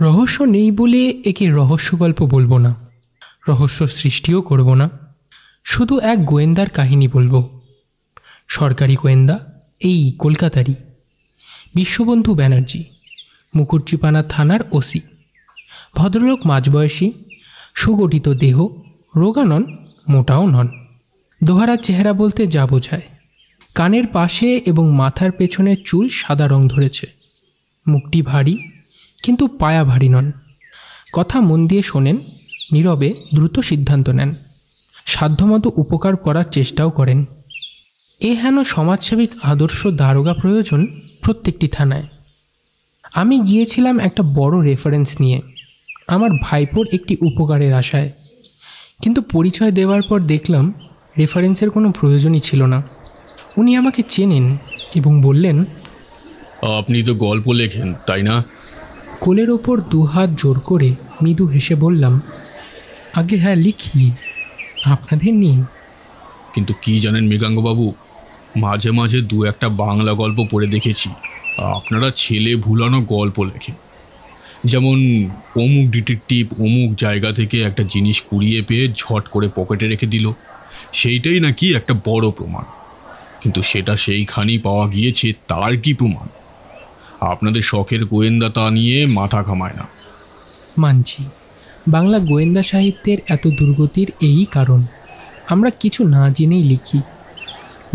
রহস্য নেই বলে একে রহস্য গল্প বলবো না, রহস্য সৃষ্টিও করব না। শুধু এক গোয়েন্দার কাহিনী বলবো। সরকারি গোয়েন্দা, এই কলকাতারই বিশ্ববন্ধু ব্যানার্জি, মুকুটচিপানা থানার ওসি। ভদ্রলোক মাঝবয়সী, সুগঠিত দেহ, রোগা নন, মোটাও নন। দোহারা চেহারা বলতে যা বোঝায়। কানের পাশে এবং মাথার পেছনে চুল সাদা রং ধরেছে। মুখটি ভারী, কিন্তু পায়া ভারী নন। কথা মন দিয়ে শোনেন, নীরবে দ্রুত সিদ্ধান্ত নেন, সাধ্যমতো উপকার করার চেষ্টাও করেন। হেন সমাজসেবিক আদর্শ দারোগা প্রয়োজন প্রত্যেকটি থানায়। আমি গিয়েছিলাম একটা বড় রেফারেন্স নিয়ে, আমার ভাইপোর একটি উপকারের আশায়। কিন্তু পরিচয় দেওয়ার পর দেখলাম রেফারেন্সের কোনো প্রয়োজনই ছিল না। উনি আমাকে চেনেন এবং বললেন, আপনি তো গল্প লেখেন, তাই না? কোলের ওপর দুহাত জোর করে মৃদু হেসে বললাম, আগে হ্যাঁ লিখি, আপনাদের নিয়ে। কিন্তু কি জানেন মৃগাঙ্গবাবু, মাঝে মাঝে দু একটা বাংলা গল্প পড়ে দেখেছি আপনারা ছেলে ভুলানো গল্প লেখেন। যেমন অমুক ডিটেকটিভ অমুক জায়গা থেকে একটা জিনিস কুড়িয়ে পেয়ে ঝট করে পকেটে রেখে দিল, সেইটাই নাকি একটা বড় প্রমাণ। কিন্তু সেটা সেইখানেই পাওয়া গিয়েছে, তার কি প্রমাণ? আপনাদের শখের গোয়েন্দা তা নিয়ে মাথা ঘামায় না। মানছি, বাংলা গোয়েন্দা সাহিত্যের এত দুর্গতির এই কারণ। আমরা কিছু না জেনেই লিখি।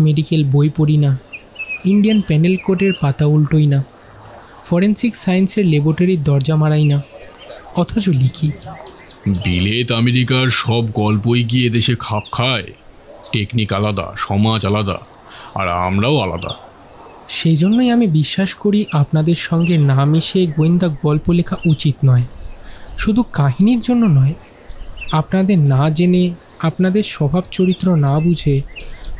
মেডিকেল বই পড়ি না, ইন্ডিয়ান প্যানেল কোডের পাতা উল্টোই না, ফরেন্সিক সায়েন্সের ল্যাবরেটরির দরজা মারাই না, অথচ লিখি। বিলেত আমেরিকার সব গল্পই কি এদেশে খাপ খায়? টেকনিক আলাদা, সমাজ আলাদা, আর আমরাও আলাদা। সেই জন্যই আমি বিশ্বাস করি আপনাদের সঙ্গে না মিশে গোয়েন্দা গল্প লেখা উচিত নয়। শুধু কাহিনীর জন্য নয়, আপনাদের না জেনে, আপনাদের স্বভাব চরিত্র না বুঝে,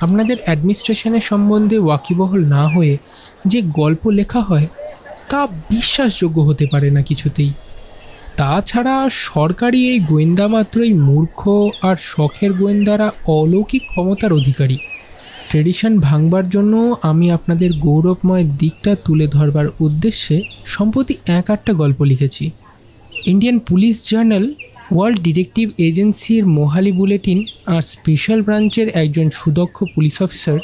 আপনাদের অ্যাডমিনিস্ট্রেশনের সম্বন্ধে ওয়াকিবহল না হয়ে যে গল্প লেখা হয় তা বিশ্বাসযোগ্য হতে পারে না কিছুতেই। তাছাড়া সরকারি এই গোয়েন্দা মাত্রই মূর্খ, আর শখের গোয়েন্দারা অলৌকিক ক্ষমতার অধিকারী। ট্রেডিশন ভাঙবার জন্য আমি আপনাদের গৌরবময় দিকটা তুলে ধরবার উদ্দেশ্যে সম্প্রতি একটা গল্প লিখেছি। Indian police journal, world detective এজেন্সির মোহালি বুলেটিন আর স্পেশাল ব্রাঞ্চের একজন সুদক্ষ পুলিশ অফিসার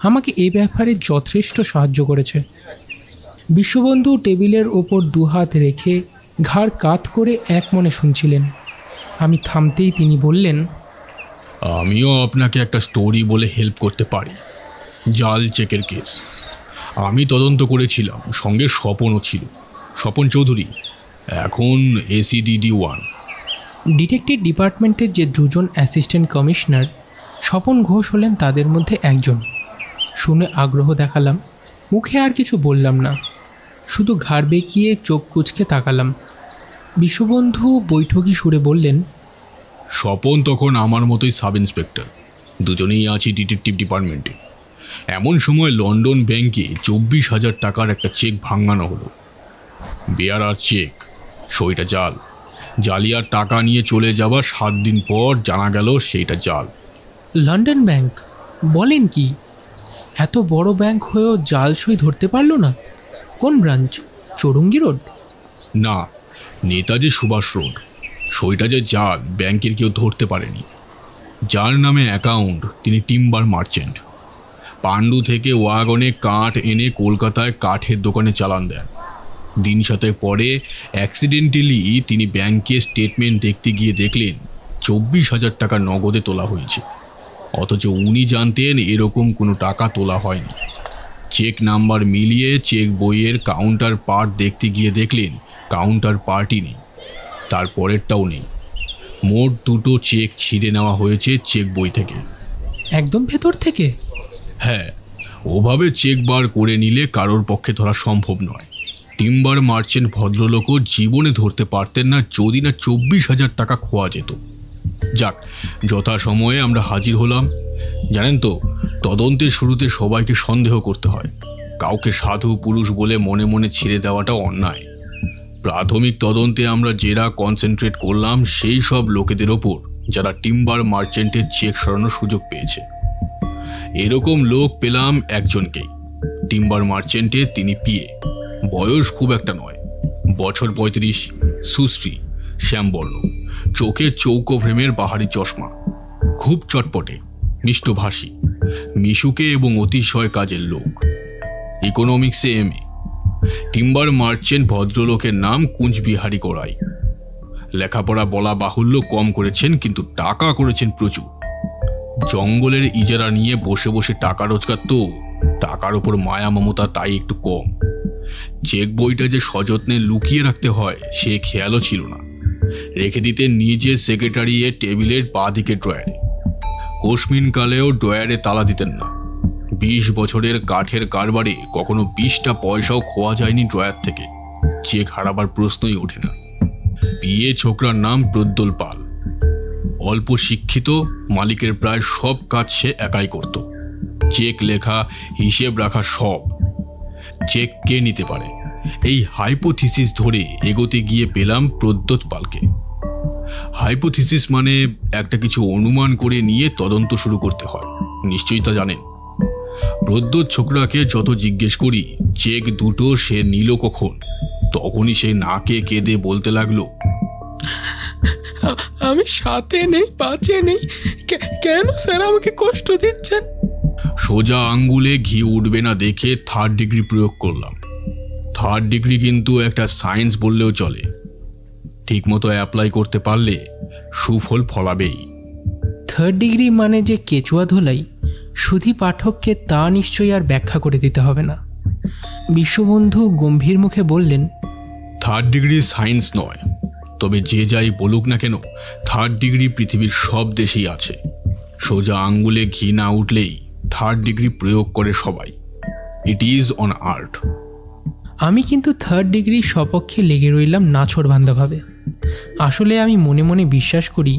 আমাকে এ ব্যাপারে যথেষ্ট সাহায্য করেছে। বিশ্ববন্ধু টেবিলের ওপর দুহাত রেখে ঘাড় কাত করে এক মনে শুনছিলেন। আমি থামতেই তিনি বললেন, আমিও আপনাকে একটা স্টোরি বলে হেল্প করতে পারি। জাল চেকের কেস আমি তদন্ত করেছিলাম, সঙ্গে স্বপনও ছিল, স্বপন চৌধুরী, এখন ACDD 1। ডিটেকটিভ ডিপার্টমেন্টের যে দুজন অ্যাসিস্ট্যান্ট কমিশনার, স্বপন ঘোষ হলেন তাদের মধ্যে একজন। শুনে আগ্রহ দেখালাম, মুখে আর কিছু বললাম না, শুধু ঘাড় বেঁকিয়ে চোখ কুঁচকে তাকালাম। বিশ্ববন্ধু বৈঠকি সুরে বললেন, স্বপন তখন আমার মতোই সাব ইন্সপেক্টর, দুজনেই আছি ডিটেকটিভ ডিপার্টমেন্টে। এমন সময় লন্ডন ব্যাংকে 24,000 টাকার একটা চেক ভাঙানো হলো। বেয়ারার চেক, সইটা জাল। জালিয়ার টাকা নিয়ে চলে যাওয়ার 7 দিন পর জানা গেল সেইটা জাল। London bank? বলেন কি? এত বড় ব্যাংক হয়েও জাল সই ধরতে পারলো না? কোন ব্রাঞ্চ? চৌরঙ্গি রোড? না, নেতাজি সুভাষ রোড। সইটা যে জাল ব্যাংকের কেউ ধরতে পারেনি। যার নামে অ্যাকাউন্ট তিনি টিম্বার মার্চেন্ট। পাণ্ডু থেকে ওয়াগনে কাঠ এনে কলকাতায় কাঠের দোকানে চালান দেন। দিন 7 পরে অ্যাক্সিডেন্টালি তিনি ব্যাংকে স্টেটমেন্ট দেখতে গিয়ে দেখলেন 24,000 টাকা নগদে তোলা হয়েছে, অথচ উনি জানতেন এরকম কোনো টাকা তোলা হয়নি। চেক নাম্বার মিলিয়ে চেক বইয়ের কাউন্টার পার্ট দেখতে গিয়ে দেখলেন কাউন্টার পার্টই নেই, তার পরেরটাও নেই। মোট 2টো চেক ছিঁড়ে নেওয়া হয়েছে চেক বই থেকে। একদম ভেতর থেকে? হ্যাঁ, ওভাবে চেক বার করে নিলে কারোর পক্ষে ধরা সম্ভব নয়। টিম্বার মার্চেন্ট ভদ্রলোকও জীবনে ধরতে পারতেন না যদি না 24,000 টাকা খোয়া যেত। যাক, যথাসময়ে আমরা হাজির হলাম। জানেন তো, তদন্তের শুরুতে সবাইকে সন্দেহ করতে হয়। কাউকে সাধু পুরুষ বলে মনে মনে ছেড়ে দেওয়াটা অন্যায়। প্রাথমিক তদন্তে আমরা যেটা কনসেন্ট্রেট করলাম সেই সব লোকেদের ওপর যারা টিম্বার মার্চেন্টের চেক সরানোর সুযোগ পেয়েছে। এরকম লোক পেলাম একজনকেই, টিম্বার মার্চেন্টে। তিনি পিএ, বয়স খুব একটা নয়, বছর 35, সুশ্রী, শ্যামবর্ণ, চোখে চৌকো ফ্রেমের বাহারি চশমা, খুব চটপটে, মিষ্টভাষী, মিশুকে এবং অতিশয় কাজের লোক। ইকোনমিক্সে MA। টিম্বার মার্চেন্ট ভদ্রলোকের নাম কুঞ্জবিহারী করাই। লেখাপড়া বলা বাহুল্য কম করেছেন, কিন্তু টাকা করেছেন প্রচুর। জঙ্গলের ইজারা নিয়ে বসে বসে টাকা রোজগার, তো টাকার ওপর মায়া মমতা তাই একটু কম। চেক বইটা যে সযত্নে লুকিয়ে রাখতে হয় সে খেয়ালও ছিল না। রেখে দিতে নিজে সেক্রেটারিয়েট টেবিলের বাঁ দিকে ড্রয়ারে। কোশমিনকালেও ড্রয়ারে তালা দিতেন না। 20 বছরের কাঠের কারবারে কখনো 20টা পয়সাও খোয়া যায়নি ড্রয়ার থেকে। চেক হারাবার প্রশ্নই ওঠে না। বিয়ে ছোকরার নাম প্রদ্যোল পাল। অল্প শিক্ষিত, মালিকের প্রায় সব কাজ সে একাই করত। চেক লেখা, হিসেব রাখা সব। চেক কে নিতে পারে, এই হাইপোথিসিস ধরে এগোতে গিয়ে পেলাম প্রদ্যোত পালকে। হাইপোথিসিস মানে একটা কিছু অনুমান করে নিয়ে তদন্ত শুরু করতে হয়, নিশ্চয়ই তা জানেন। প্রদ্যোত ছোকরাকে যত জিজ্ঞেস করি চেক দুটো সে নিল কখন, তখনই সে নাকে কেঁদে বলতে লাগলো, আমি 7-এ নেই, 5-এ নেই, কেন স্যার আমাকে কষ্ট দিচ্ছেন? সোজা আঙ্গুলে ঘি উঠবে না দেখে 3rd ডিগ্রি প্রয়োগ করলাম। 3rd ডিগ্রি কিন্তু একটা সায়েন্স বললেও চলে। ঠিকমতো অ্যাপ্লাই করতে পারলে সুফল ফলাবেই। 3rd ডিগ্রি মানে যে কেচুয়া ধোলাই, সুধী পাঠককে তা নিশ্চয়ই আর ব্যাখ্যা করে দিতে হবে না। বিশ্ববন্ধু গম্ভীর মুখে বললেন, 3rd ডিগ্রি সায়েন্স নয়, তবে যে যাই বলুক না কেন 3rd ডিগ্রি পৃথিবীর সব দেশেই আছে। সোজা আঙ্গুলে ঘি না উঠলেই 3rd ডিগ্রি প্রয়োগ করে সবাই। It is on art. আমি কিন্তু 3rd ডিগ্রির সপক্ষে লেগে রইলাম নাছোড়বান্ধাভাবে। আসলে আমি মনে মনে বিশ্বাস করি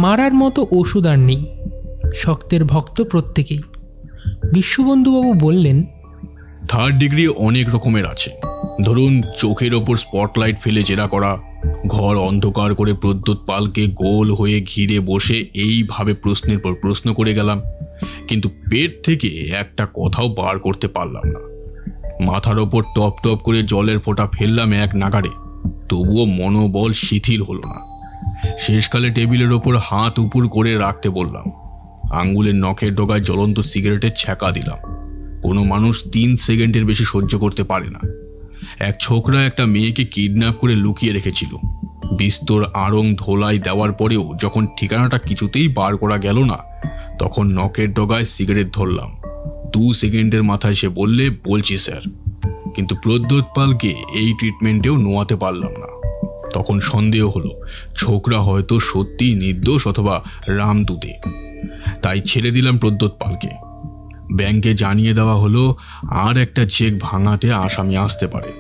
মারার মতো ওষুধ আর নেই, শক্তের ভক্ত প্রত্যেকেই। বিশ্ববন্ধুবাবু বললেন, 3rd ডিগ্রি অনেক রকমের আছে। ধরুন, চোখের ওপর স্পটলাইট ফেলে জেরা করা, ঘর অন্ধকার করে প্রদ্যোত পালকে গোল হয়ে ঘিরে বসে এইভাবে প্রশ্নের পর প্রশ্ন করে গেলাম, কিন্তু পেট থেকে একটা কথাও বার করতে পারলাম না। মাথার ওপর টপ টপ করে জলের ফোঁটা ফেললাম এক নাগাড়ে, তবুও মনোবল শিথিল হলো না। শেষকালে টেবিলের ওপর হাত উপর করে রাখতে বললাম। আঙ্গুলের নখের ডগায় জ্বলন্ত সিগারেটের ছ্যাঁকা দিলাম। কোনো মানুষ 3 সেকেন্ডের বেশি সহ্য করতে পারে না। এক ছোকরা একটা মেয়েকে কিডন্যাপ করে লুকিয়ে রেখেছিল। বিস্তর আড়ং ধোলাই দেওয়ার পরেও যখন ঠিকানাটা কিছুতেই বার করা গেল না, তখন নখের ডগায় সিগারেট ধরলাম। 2 সেকেন্ডের মাথায় সে বললে, বলছি স্যার। কিন্তু প্রদ্যোত পালকে এই ট্রিটমেন্টেও নোয়াতে পারলাম না। তখন সন্দেহ হলো ছোকরা হয়তো সত্যিই নির্দোষ অথবা রামদূতে। তাই ছেড়ে দিলাম প্রদ্যোত পালকে। ব্যাংকে জানিয়ে দেওয়া হলো আর একটা চেক ভাঙাতে আসামি আসতে পারে।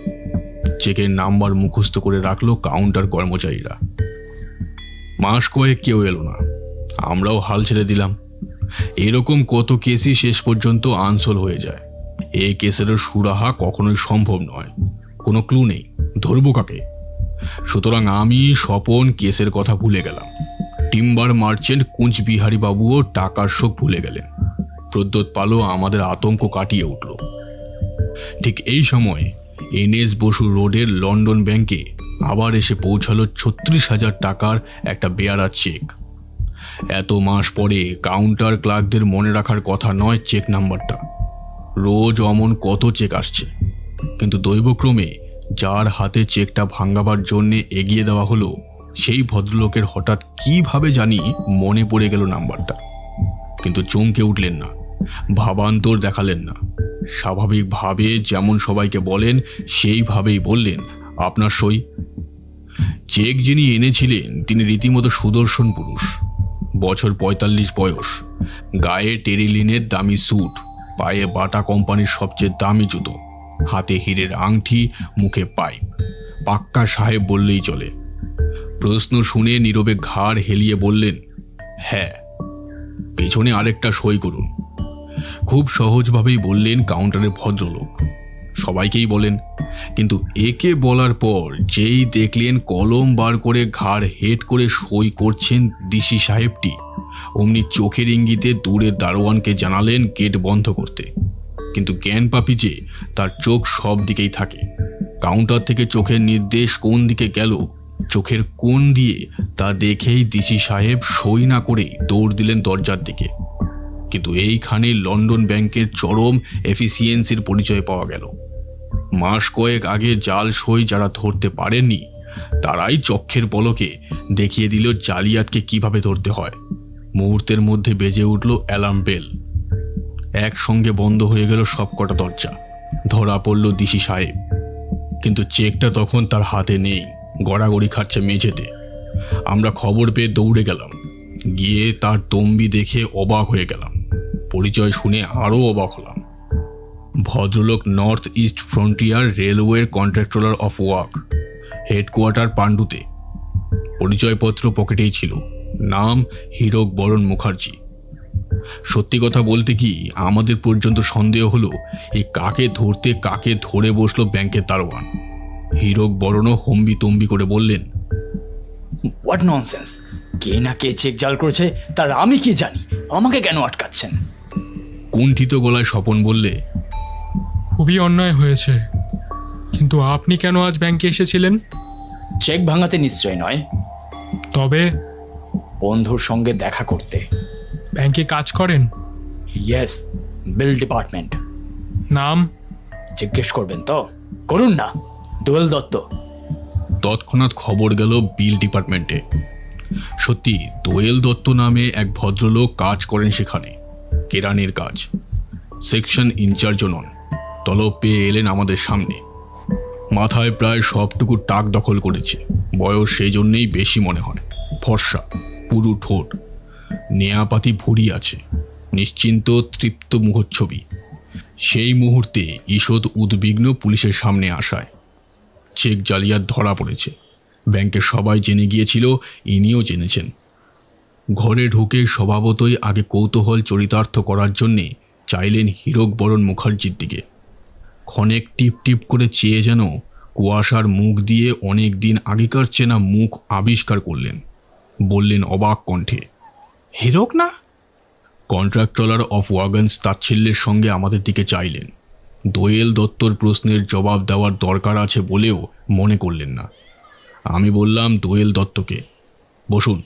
চেকের নাম্বার মুখস্থ করে রাখলো কাউন্টার কর্মচারীরা। মাস কয়েক কেউ এলো না, আমরাও হাল ছেড়ে দিলাম। এরকম কত কেসই শেষ পর্যন্ত আনসোল হয়ে যায়। এই কেসেরও সুরাহা কখনোই সম্ভব নয়, কোনো ক্লু নেই, ধরবো কাকে? সুতরাং আমি স্বপন কেসের কথা ভুলে গেলাম। টিম্বার মার্চেন্ট কুঞ্জবিহারী বাবুও টাকার শোক ভুলে গেলেন। প্রদ্যোত পালও আমাদের আতঙ্ক কাটিয়ে উঠল। ঠিক এই সময় NS বসু রোডের লন্ডন ব্যাংকে আবার এসে পৌঁছালো 36,000 টাকার একটা বেয়ারা চেক। এত মাস পরে কাউন্টার ক্লার্কদের মনে রাখার কথা নয় চেক নাম্বারটা। রোজ অমন কত চেক আসছে, কিন্তু দৈবক্রমে যার হাতে চেকটা ভাঙাবার জন্যে এগিয়ে দেওয়া হলো, সেই ভদ্রলোকের হঠাৎ কিভাবে জানি মনে পড়ে গেল নাম্বারটা। কিন্তু চমকে উঠলেন না, ভাবান্তর দেখালেন না। স্বাভাবিকভাবে যেমন সবাইকে বলেন সেইভাবেই বললেন, আপনার সই। চেক যিনি এনেছিলেন তিনি রীতিমতো সুদর্শন পুরুষ। বছর 45 বয়স, গায়ে টেরিলিনের দামি স্যুট, পায়ে বাটা কোম্পানির সবচেয়ে দামি জুতো, হাতে হীরের আংটি, মুখে পাইপ, পাক্কা সাহেব বললেই চলে। প্রশ্ন শুনে নীরবে ঘাড় হেলিয়ে বললেন, হ্যাঁ। পেছনে আরেকটা সই করুন। খুব সহজভাবেই বললেন কাউন্টারের ভদ্রলোক। সবাইকেই বলেন, কিন্তু একে বলার পর যেই দেখলেন কলম বার করে ঘাড় হেট করে সই করছেন দিশি সাহেবটি, অমনি চোখের ইঙ্গিতে দূরের দারোয়ানকে জানালেন গেট বন্ধ করতে। কিন্তু জ্ঞান পাপি যে, তার চোখ সব দিকেই থাকে। কাউন্টার থেকে চোখের নির্দেশ কোন দিকে গেল চোখের কোণ দিয়ে তা দেখেই ডিসি সাহেব সই না করে দৌড় দিলেন দরজার দিকে। কিন্তু এইখানে লন্ডন ব্যাংকের চরম এফিসিয়েন্সির পরিচয় পাওয়া গেল। মাস কয়েক আগে জাল সই যারা ধরতে পারেননি তারাই চক্ষের পলকে দেখিয়ে দিল জালিয়াতকে কিভাবে ধরতে হয়। মুহূর্তের মধ্যে বেজে উঠল অ্যালার্ম বেল। একসঙ্গে বন্ধ হয়ে গেল সবকটা দরজা। ধরা পড়ল ডিসি সাহেব, কিন্তু চেকটা তখন তার হাতে নেই, গড়াগড়ি খাচ্ছে মেঝেতে। আমরা খবর পেয়ে দৌড়ে গেলাম, গিয়ে তার তম্বি দেখে অবাক হয়ে গেলাম। পরিচয় শুনে আরও অবাক হলাম। ভদ্রলোক নর্থ ইস্ট ফ্রন্টিয়ার রেলওয়ের কন্ট্রাক্টর অফ ওয়ার্ক, হেডকোয়ার্টার পাণ্ডুতে। পরিচয়পত্র পকেটেই ছিল, নাম হীরক বরণ মুখার্জি। সত্যি কথা বলতে কি, আমাদের পর্যন্ত সন্দেহ হলো এই কাকে ধরতে কাকে ধরে বসলো ব্যাংকের দারোয়ান। হীরক বরণও হম্বি তম্বি করে বললেন, হোয়াট ননসেন্স! কে না কে চেক জাল করেছে তার আমি কি জানি? আমাকে কেন আটকাচ্ছেন? কুণ্ঠিত গলায় স্বপন বললে, খুবই অন্যায় হয়েছে, কিন্তু আপনি কেন আজ ব্যাংকে এসেছিলেন? চেক ভাঙাতে নিশ্চয় নয়, তবে বন্ধুর সঙ্গে দেখা করতে। ব্যাংকে কাজ করেন? ইয়েস, বিল ডিপার্টমেন্ট। নাম জিজ্ঞেস করবেন তো? করুন না, দোয়েল দত্ত। তৎক্ষণাৎ খবর গেল বিল ডিপার্টমেন্টে। সত্যি দোয়েল দত্ত নামে এক ভদ্রলোক কাজ করেন সেখানে, কেরানির কাজ। সেকশন ইনচার্জও নন। তলব পেয়ে এলেন আমাদের সামনে। মাথায় প্রায় সবটুকু টাক দখল করেছে, বয়স সেই জন্যেই বেশি মনে হয়। ফর্সা, পুরু ঠোঁট, নেয়াপাতি ভুঁড়ি আছে, নিশ্চিন্ত তৃপ্ত মুখচ্ছবি। সেই মুহূর্তে ঈষৎ উদ্বিগ্ন পুলিশের সামনে আসায়। চেক জালিয়াত ধরা পড়েছে। ব্যাংকের সবাই জেনে গিয়েছিল, ইনিও জেনেছেন। ঘরে ঢুকে স্বভাবতই আগে কৌতূহল চরিতার্থ করার জন্যে চাইলেন হীরক বরণ মুখার্জির দিকে। ক্ষণেক টিপ টিপ করে চেয়ে যেন কুয়াশার মুখ দিয়ে অনেক দিন আগেকার চেনা মুখ আবিষ্কার করলেন। বললেন অবাক কণ্ঠে, হীরক না? কন্ট্রাক্টর অফ ওয়াগনস তাচ্ছিল্যের সঙ্গে আমাদের দিকে চাইলেন। দোয়েল দত্তর প্রশ্নের জবাব দেওয়ার দরকার আছে বলেও মনে করলেন না। আমি বললাম দোয়েল দত্তকে। বসুন।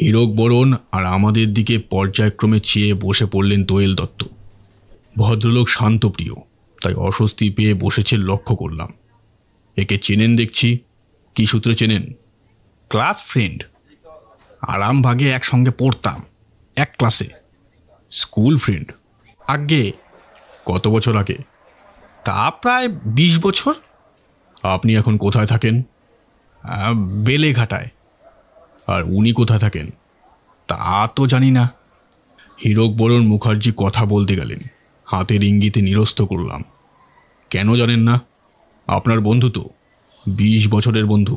হীরক বরণ আর আমাদের দিকে পর্যায়ক্রমে চেয়ে বসে পড়লেন দোয়েল দত্ত। ভদ্রলোক শান্তপ্রিয়, তাই অস্বস্তি পেয়ে বসেছে লক্ষ্য করলাম। একে চেনেন দেখছি। কি সূত্রে চেনেন? ক্লাস ফ্রেন্ড, আরামভাগে একসঙ্গে পড়তাম এক ক্লাসে। School friend? আগে। কত বছর আগে? তা প্রায় 20 বছর। আপনি এখন কোথায় থাকেন? বেলেঘাটায়। আর উনি কোথায় থাকেন? তা তো জানি না। হীরক বরণ মুখার্জি কথা বলতে গেলেন, হাতের ইঙ্গিতে নিরস্ত করলাম। কেন জানেন না? আপনার বন্ধু তো, 20 বছরের বন্ধু।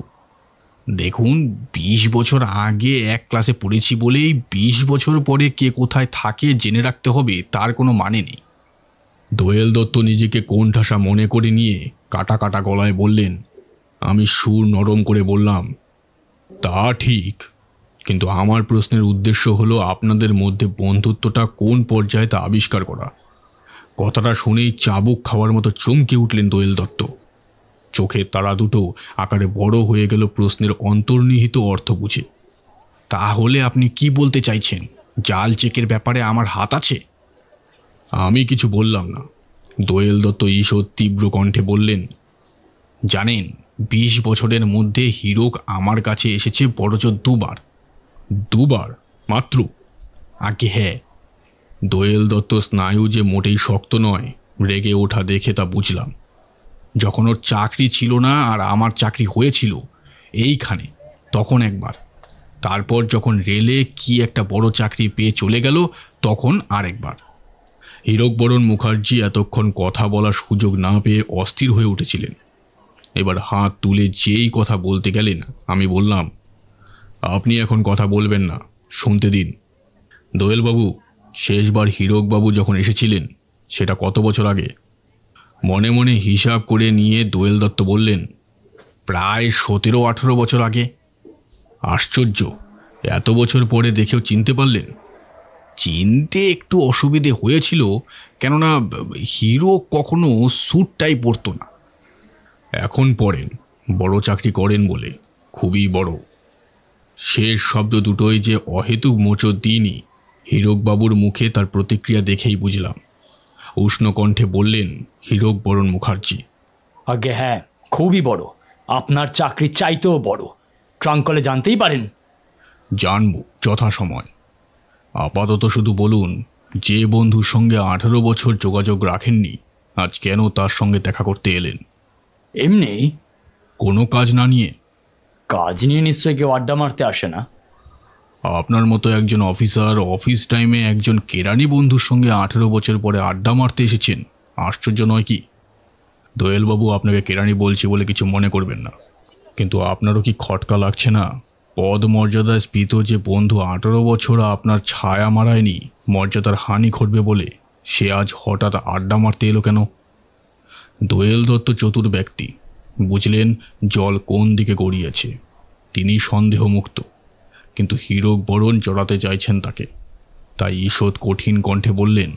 দেখুন, 20 বছর আগে এক ক্লাসে পড়েছি বলেই 20 বছর পরে কে কোথায় থাকে জেনে রাখতে হবে তার কোনো মানে নেই। দোয়েল দত্ত নিজেকে কোণঠাসা মনে করে নিয়ে কাটা কাটা গলায় বললেন। আমি সুর নরম করে বললাম, তা ঠিক, কিন্তু আমার প্রশ্নের উদ্দেশ্য হলো আপনাদের মধ্যে বন্ধুত্বটা কোন পর্যায়ে তা আবিষ্কার করা। কথাটা শুনেই চাবুক খাওয়ার মতো চমকে উঠলেন দোয়েল দত্ত। চোখের তারা দুটো আকারে বড় হয়ে গেল প্রশ্নের অন্তর্নিহিত অর্থ বুঝে। তাহলে আপনি কি বলতে চাইছেন? জাল চেকের ব্যাপারে আমার হাত আছে? আমি কিছু বললাম না। দোয়েল দত্ত ঈষৎ তীব্র কণ্ঠে বললেন, জানেন, 20 বছরের মধ্যে হীরক আমার কাছে এসেছে বড়জোর 2 বার। 2 বার মাত্র? আগে হ্যাঁ। দোয়েল দত্ত স্নায়ু যে মোটেই শক্ত নয়, রেগে ওঠা দেখে তা বুঝলাম। যখন ওর চাকরি ছিল না আর আমার চাকরি হয়েছিল এইখানে, তখন একবার। তারপর যখন রেলে কি একটা বড় চাকরি পেয়ে চলে গেল, তখন আরেকবার। হীরক বরণ মুখার্জি এতক্ষণ কথা বলার সুযোগ না পেয়ে অস্থির হয়ে উঠেছিলেন। এবার হাত তুলে যেই কথা বলতে গেলেন, আমি বললাম, আপনি এখন কথা বলবেন না, শুনতে দিন। দোয়েলবাবু, শেষবার হীরকবাবু যখন এসেছিলেন সেটা কত বছর আগে? মনে মনে হিসাব করে নিয়ে দোয়েল দত্ত বললেন, প্রায় 17-18 বছর আগে। আশ্চর্য, এত বছর পরে দেখেও চিনতে পারলেন? চিনতে একটু অসুবিধে হয়েছিল, কেননা হীরক কখনো স্যুটটাই পরতো না। এখন পরেন, বড় চাকরি করেন বলে। খুবই বড়। শেষ শব্দ দুটোই যে অহেতুক মোচড় দিইনি, হীরকবাবুর মুখে তার প্রতিক্রিয়া দেখেই বুঝলাম। উষ্ণ কণ্ঠে বললেন হীরক বরণ মুখার্জি। আগে হ্যাঁ, খুবই বড়, আপনার চাকরি চাইতেও বড়। ট্রাঙ্কলে জানতেই পারেন। জানব যথাসময়। আপাতত শুধু বলুন, যে বন্ধুর সঙ্গে 18 বছর যোগাযোগ রাখেননি, আজ কেন তার সঙ্গে দেখা করতে এলেন? এমনি। কোনো কাজ না নিয়ে? কাজ নিয়ে নিশ্চয়ই কেউ আড্ডা মারতে আসে না। আপনার মতো একজন অফিসার অফিস টাইমে একজন কেরানি বন্ধুর সঙ্গে 18 বছর পরে আড্ডা মারতে এসেছেন, আশ্চর্য নয় কি? দোয়েলবাবু, আপনাকে কেরানি বলছি বলে কিছু মনে করবেন না, কিন্তু আপনারও কি খটকা লাগছে না? পদ মর্যাদায় স্ফীত যে বন্ধু 18 বছর আপনার ছায়া মারায়নি, মর্যাদার হানি ঘটবে বলে সে আজ হঠাৎ আড্ডা মারতে এলো কেন? দোয়েল দত্ত চতুর ব্যক্তি, বুঝলেন জল কোন দিকে গড়িয়েছে। তিনি সন্দেহমুক্ত, কিন্তু হীরক বরণ জড়াতে চাইছেন তাকে। তাই ঈষৎ কঠিন কণ্ঠে বললেন,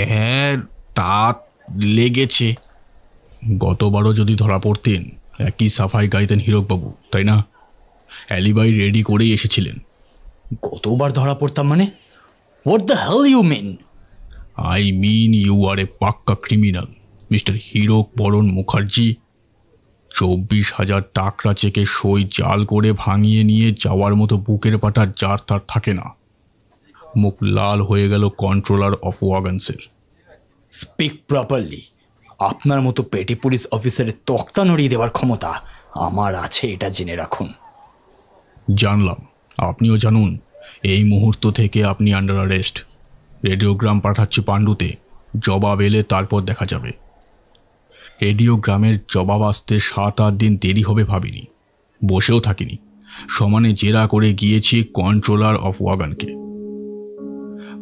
হ্যাঁ তা লেগেছে। গতবারও যদি ধরা পড়তেন একই সাফাই গাইতেন হীরকবাবু, তাই না? অ্যালিবাই রেডি করেই এসেছিলেন। কতবার ধরা পড়তাম মানে? What the hell you mean? I mean you are a pakka criminal, mister হীরক বরণ মুখার্জি। 24,000 টাকরা চেকে সই জাল করে ভাঙিয়ে নিয়ে যাওয়ার মতো বুকের পাটা যার তার থাকে না। মুখ লাল হয়ে গেল কন্ট্রোলার অফ ওয়াগনসের। Speak properly. আপনার মতো পেটি পুলিশ অফিসারের তক্তা নড়িয়ে দেওয়ার ক্ষমতা আমার আছে, এটা জেনে রাখুন। জানলাম, আপনিও জানুন। এই মুহূর্ত থেকে আপনি আন্ডার অ্যারেস্ট। রেডিওগ্রাম পাঠাচ্ছি পাণ্ডুতে, জবাব এলে তারপর দেখা যাবে। রেডিওগ্রামের জবাব আসতে 7-8 দিন দেরি হবে ভাবিনি, বসেও থাকিনি। সমানে জেরা করে গিয়েছি কন্ট্রোলার অফ ওয়াগনকে।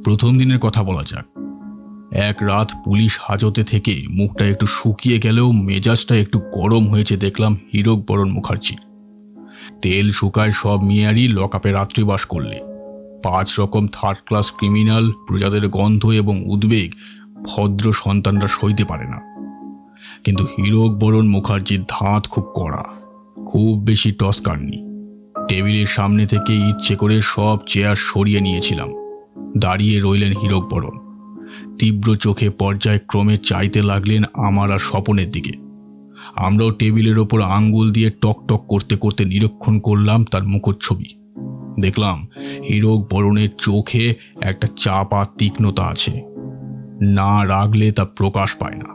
প্রথম দিনের কথা বলা যাক। এক রাত পুলিশ হাজতে থেকে মুখটা একটু শুকিয়ে গেলেও মেজাজটা একটু গরম হয়েছে দেখলাম হীরক বরণ মুখার্জি। তেল শুকায় সব মেয়ারই লকআপে রাত্রিবাস করলে। 5 রকম থার্ড ক্লাস ক্রিমিনাল, প্রজাদের গন্ধ এবং উদ্বেগ ভদ্র সন্তানরা সইতে পারে না। কিন্তু হীরক বরণ মুখার্জির ধাঁত খুব কড়া, খুব বেশি টস কাটনি। টেবিলের সামনে থেকে ইচ্ছে করে সব চেয়ার সরিয়ে নিয়েছিলাম। দাঁড়িয়ে রইলেন হীরক বরণ। তীব্র চোখে পর্যায়ক্রমে চাইতে লাগলেন আমার আর স্বপনের দিকে। আমরাও টেবিলের ওপর আঙ্গুল দিয়ে টক টক করতে করতে নিরীক্ষণ করলাম তার মুখচ্ছবি। দেখলাম হীরক বরণের চোখে একটা চাপা তীক্ষ্ণতা আছে, না রাগলে তা প্রকাশ পায় না।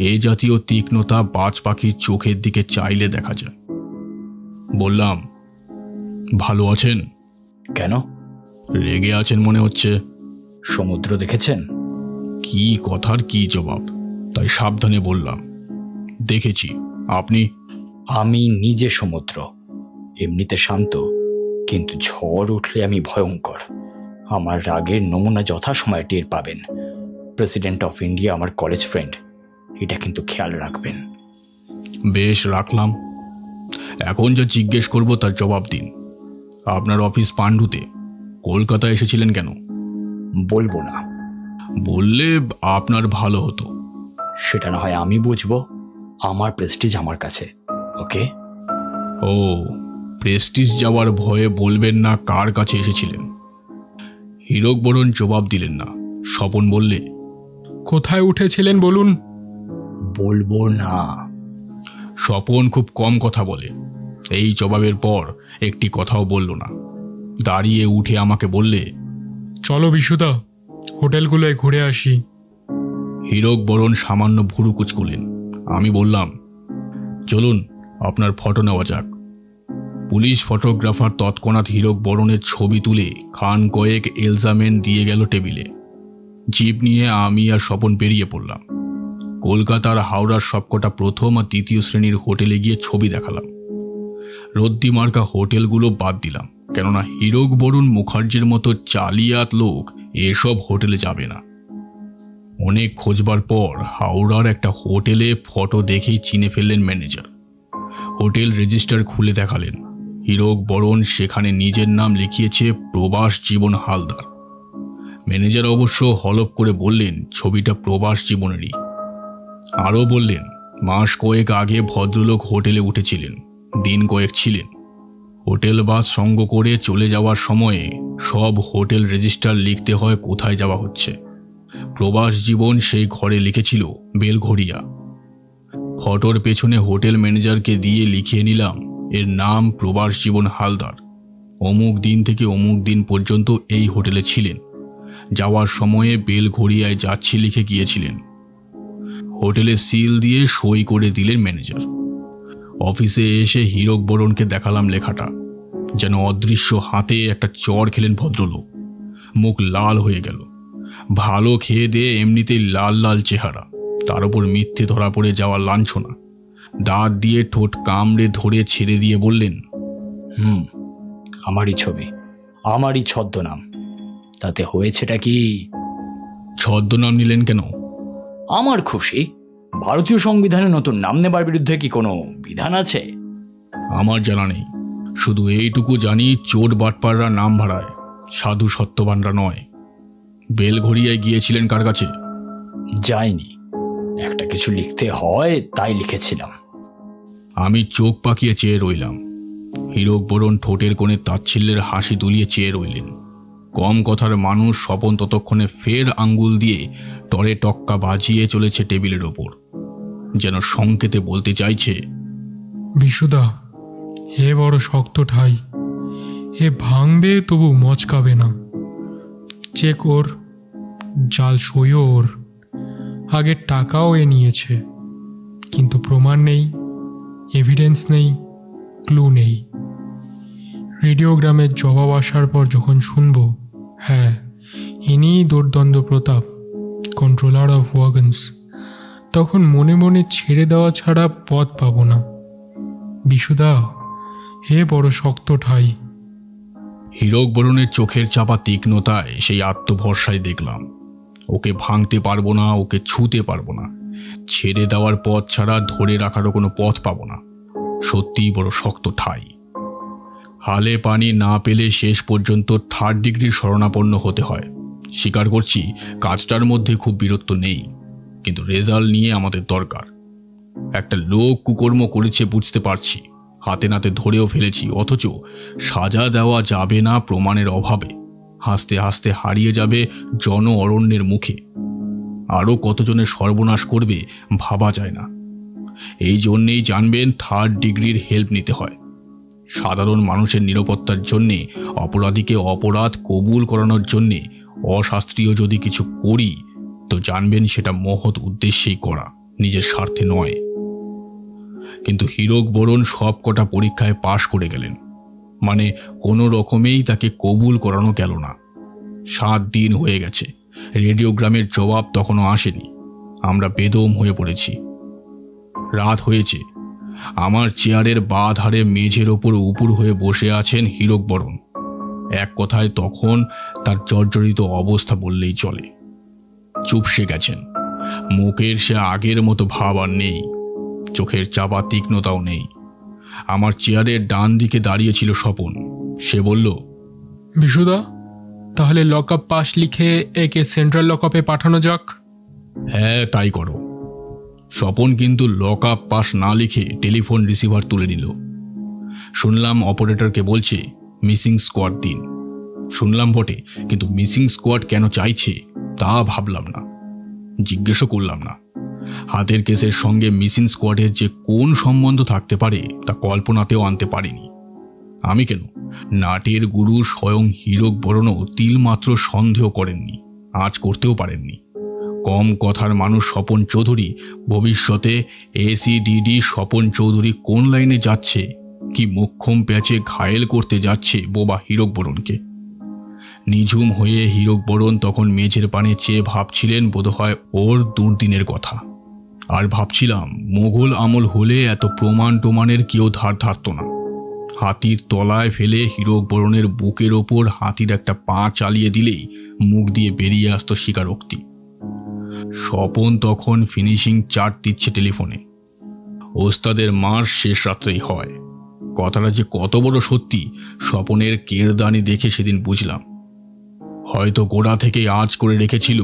এই জাতীয় তীক্ষ্ণতা বাজ পাখির চোখের দিকে চাইলে দেখা যায়। বললাম, ভালো আছেন? কেন? রেগে আছেন মনে হচ্ছে। সমুদ্র দেখেছেন? কি কথার কি জবাব, তাই সাবধানে বললাম, দেখেছি। আপনি? আমি নিজে সমুদ্র। এমনিতে শান্ত, কিন্তু ঝড় উঠলে আমি ভয়ঙ্কর। আমার রাগের নমুনা যথাসময়ে টের পাবেন। প্রেসিডেন্ট অফ ইন্ডিয়া আমার কলেজ ফ্রেন্ড, এটা কিন্তু খেয়াল রাখবেন। বেশ, রাখলাম। এখন যা জিজ্ঞেস করব তার জবাব দিন। আপনার অফিস পাণ্ডুতে, কলকাতা এসেছিলেন কেন? বলবো না। বললে আপনার ভালো হতো। সেটা না হয় আমি বুঝবো, আমার প্রেস্টিজ আমার কাছে। ওকে? ও, প্রেস্টিজ যাওয়ার ভয়ে বলবেন না কার কাছে এসেছিলেন। হীরক বরণ জবাব দিলেন না। স্বপন বললে, কোথায় উঠেছিলেন বলুন। বলবো না। স্বপন খুব কম কথা বলে। এই জবাবের পর একটি কথাও বলল না। দাঁড়িয়ে উঠে আমাকে বললে, চলো বিশুদা, হোটেলগুলোয় ঘুরে আসি। হীরক বরণ সামান্য ভুরু কুচকুলেন। আমি বললাম, চলুন আপনার ফটো নেওয়া যাক। পুলিশ ফটোগ্রাফার তৎক্ষণাৎ হীরক বরণের ছবি তুলে খান কয়েক এলজামেন্ট দিয়ে গেল টেবিলে। জিপ নিয়ে আমি আর স্বপন বেরিয়ে পড়লাম। কলকাতার হাওড়ার সবকটা প্রথম আর দ্বিতীয় শ্রেণীর হোটেলে গিয়ে ছবি দেখালাম। রদ্দি মার্কা হোটেলগুলো বাদ দিলাম, কেননা হীরক বরণ মুখার্জির মতো চালিয়াত লোক এসব হোটেলে যাবে না। অনেক খোঁজবার পর হাওড়ার একটা হোটেলে ফটো দেখেই চিনে ফেললেন ম্যানেজার। হোটেল রেজিস্টার খুলে দেখালেন হীরক বরণ সেখানে নিজের নাম লিখিয়েছে প্রবাস জীবন হালদার। ম্যানেজার অবশ্য হলপ করে বললেন ছবিটা প্রবাস জীবনেরই। আরও বললেন মাস কয়েক আগে ভদ্রলোক হোটেলে উঠেছিলেন, দিন কয়েক ছিলেন। হোটেল বাস সঙ্গ করে চলে যাওয়ার সময়ে সব হোটেল রেজিস্টার লিখতে হয় কোথায় যাওয়া হচ্ছে। প্রবাস জীবন সেই ঘরে লিখেছিল বেলঘরিয়া। ফটোর পেছনে হোটেল ম্যানেজারকে দিয়ে লিখিয়ে নিলাম, এর নাম প্রবাস জীবন হালদার, অমুক দিন থেকে অমুক দিন পর্যন্ত এই হোটেলে ছিলেন, যাওয়ার সময়ে বেলঘরিয়ায় যাচ্ছি লিখে গিয়েছিলেন। হোটেলে সিল দিয়ে সই করে দিলেন ম্যানেজার। অফিসে এসে হীরক বরণকে দেখালাম লেখাটা। যেন অদৃশ্য হাতে একটা চড় খেলেন ভদ্রলোক। মুখ লাল হয়ে গেল। ভালো খেয়ে দিয়ে এমনিতেই লাল লাল চেহারা, তার উপর মিথ্যে ধরা পড়ে যাওয়া লাঞ্ছনা। দাঁত দিয়ে ঠোঁট কামড়ে ধরে ছেড়ে দিয়ে বললেন, আমারই ছবি, আমারই ছদ্মনাম, তাতে হয়েছেটা কি? ছদ্মনাম নিলেন কেন? আমার খুশি। ভারতীয় সংবিধানে নতুন নাম নেবার বিরুদ্ধে কি কোনো বিধান আছে? আমার জানা নেই। শুধু এইটুকু জানি, চোর বাটপাররা নাম ভাড়ায়, সাধু সত্যবানরা নয়। বেলঘরিয়ায় গিয়েছিলেন কার কাছে? যাইনি, একটা কিছু লিখতে হয় তাই লিখেছিলাম। আমি চোখ পাকিয়ে চেয়ে রইলাম। হীরক বরণ ঠোঁটের কোণে তাচ্ছিল্যের হাসি দুলিয়ে চেয়ে রইলেন। কম কথার মানুষ স্বপন ততক্ষণে ফের আঙ্গুল দিয়ে টরে টক্কা বাজিয়ে চলেছে টেবিলের ওপর, যেন সংকেতে বলতে চাইছে, বিশুদা, এ বড় শক্ত ঠাই, এ ভাঙবে তবু মচকাবে না। চেক ওর, জাল সইও ওর, আগের টাকাও এ নিয়েছে, কিন্তু প্রমাণ নেই, এভিডেন্স নেই, ক্লু নেই। রেডিওগ্রামের জবাব আসার পর যখন শুনব, হ্যাঁ ইনিই দুর্দ্বন্দ্ব প্রতাপ, কন্ট্রোলার অফ ওয়াগনস, তখন মনে মনে ছেড়ে দেওয়া ছাড়া পথ পাব না। বিশুদা, হে বড় শক্ত ঠাই। হীরক বরণের চোখের চাপা তীক্ষ্ণতায় সেই আত্মভরসায় দেখলাম, ওকে ভাঙতে পারবো না, ওকে ছুঁতে পারবো না, ছেড়ে দেওয়ার পথ ছাড়া ধরে রাখারও কোনো পথ পাবো না। সত্যিই বড় শক্ত ঠাই। হালে পানি না পেলে শেষ পর্যন্ত 3rd ডিগ্রির শরণাপন্ন হতে হয়। স্বীকার করছি, কাজটার মধ্যে খুব বীরত্ব নেই, কিন্তু রেজাল্ট নিয়ে আমাদের দরকার। একটা লোক কুকর্ম করেছে বুঝতে পারছি, হাতে নাতে ধরেও ফেলেছি, অথচ সাজা দেওয়া যাবে না প্রমাণের অভাবে। হাসতে হাসতে হারিয়ে যাবে জন অরণ্যের মুখে। আরও কতজনের সর্বনাশ করবে ভাবা যায় না। এই জন্যেই জানবেন 3rd ডিগ্রির হেল্প নিতে হয়। সাধারণ মানুষের নিরাপত্তার জন্যে, অপরাধীকে অপরাধ কবুল করানোর জন্যে অশাস্ত্রীয় যদি কিছু করি, তো জানবেন সেটা মহৎ উদ্দেশ্যেই করা, নিজের স্বার্থে নয়। কিন্তু হীরক বরণ সব কটা পরীক্ষায় পাশ করে গেলেন, মানে কোনো রকমেই তাকে কবুল করানো গেল না। 7 দিন হয়ে গেছে, রেডিওগ্রামের জবাব তখনও আসেনি। আমরা বেদম হয়ে পড়েছি। রাত হয়েছে। আমার চেয়ারের বাঁ ধারে মেঝের ওপর উপুর হয়ে বসে আছেন হীরক বরণ। এক কথায় তখন তার জর্জরিত অবস্থা বললেই চলে। চুপসে গেছেন। মুখের সে আগের মতো ভাব আর নেই, চোখের চাপা তীক্ষ্ণতাও নেই। আমার চেয়ারের ডান দিকে দাঁড়িয়েছিল স্বপন। সে বলল, বিশুদা, তাহলে লক আপ পাস লিখে একে সেন্ট্রাল লক আপে পাঠানো যাক। হ্যাঁ, তাই করো। স্বপন কিন্তু লক আপ পাস না লিখে টেলিফোন রিসিভার তুলে নিল। শুনলাম অপারেটরকে বলছে মিসিং স্কোয়াড দিন। শুনলাম বটে, কিন্তু মিসিং স্কোয়াড কেন চাইছে তা ভাবলাম না, জিজ্ঞেসও করলাম না। হাতের কেসের সঙ্গে মিসিং স্কোয়াডের যে কোন সম্বন্ধ থাকতে পারে তা কল্পনাতেও আনতে পারিনি। আমি কেন, নাটের গুরু স্বয়ং হীরক বরণও তিলমাত্র সন্দেহ করেননি, আজ করতেও পারেননি। কম কথার মানুষ স্বপন চৌধুরী ভবিষ্যতে এসিডিডি স্বপন চৌধুরী কোন লাইনে যাচ্ছে, কি মোক্ষম প্যাচে ঘায়েল করতে যাচ্ছে বোবা হীরক বরণকে। নিঝুম হয়ে হীরক বরণ তখন মেঝের পানে চেয়ে ভাবছিলেন বোধহয় ওর দুর্দিনের কথা। আর ভাবছিলাম, মোগল আমল হলে এত প্রমাণের কেউ ধার ধারত না। হাতির তলায় ফেলে হীরক বরণের বুকের ওপর হাতির একটা পা চালিয়ে দিলেই মুখ দিয়ে বেরিয়ে আসতো স্বীকারোক্তি। স্বপন তখন ফিনিশিং চার্ট দিচ্ছে টেলিফোনে। ওস্তাদের মার শেষ রাত্রেই হয়। কথাটা যে কত বড় সত্যি স্বপনের কেরদানি দেখে সেদিন বুঝলাম। হয়তো গোড়া থেকে আঁচ করে রেখেছিল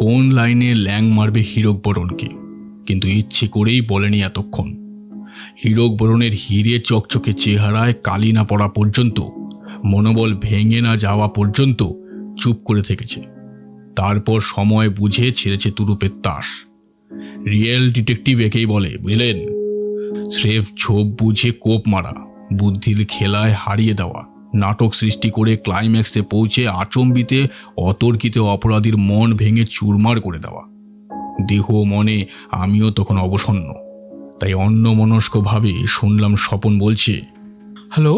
কোন লাইনে ল্যাং মারবে হীরক বরণকে, কিন্তু ইচ্ছে করেই বলেনি এতক্ষণ। হীরক বরণের হিরে চকচকে চেহারায় কালি না পড়া পর্যন্ত, মনোবল ভেঙে না যাওয়া পর্যন্ত চুপ করে থেকেছে। তারপর সময় বুঝে ছেড়েছে তুরুপের তাস। রিয়েল ডিটেকটিভ একেই বলে, বুঝলেন? স্রেফ ঝোপ বুঝে কোপ মারা, বুদ্ধির খেলায় হারিয়ে দেওয়া, নাটক সৃষ্টি করে ক্লাইম্যাক্সে পৌঁছে আচম্বিতে অতর্কিত অপরাধীর মন ভেঙে চুরমার করে দেওয়া। দেহ মনে আমিও তখন অবসন্ন, তাই অন্যমনস্কভাবে শুনলাম স্বপন বলছে, হ্যালো,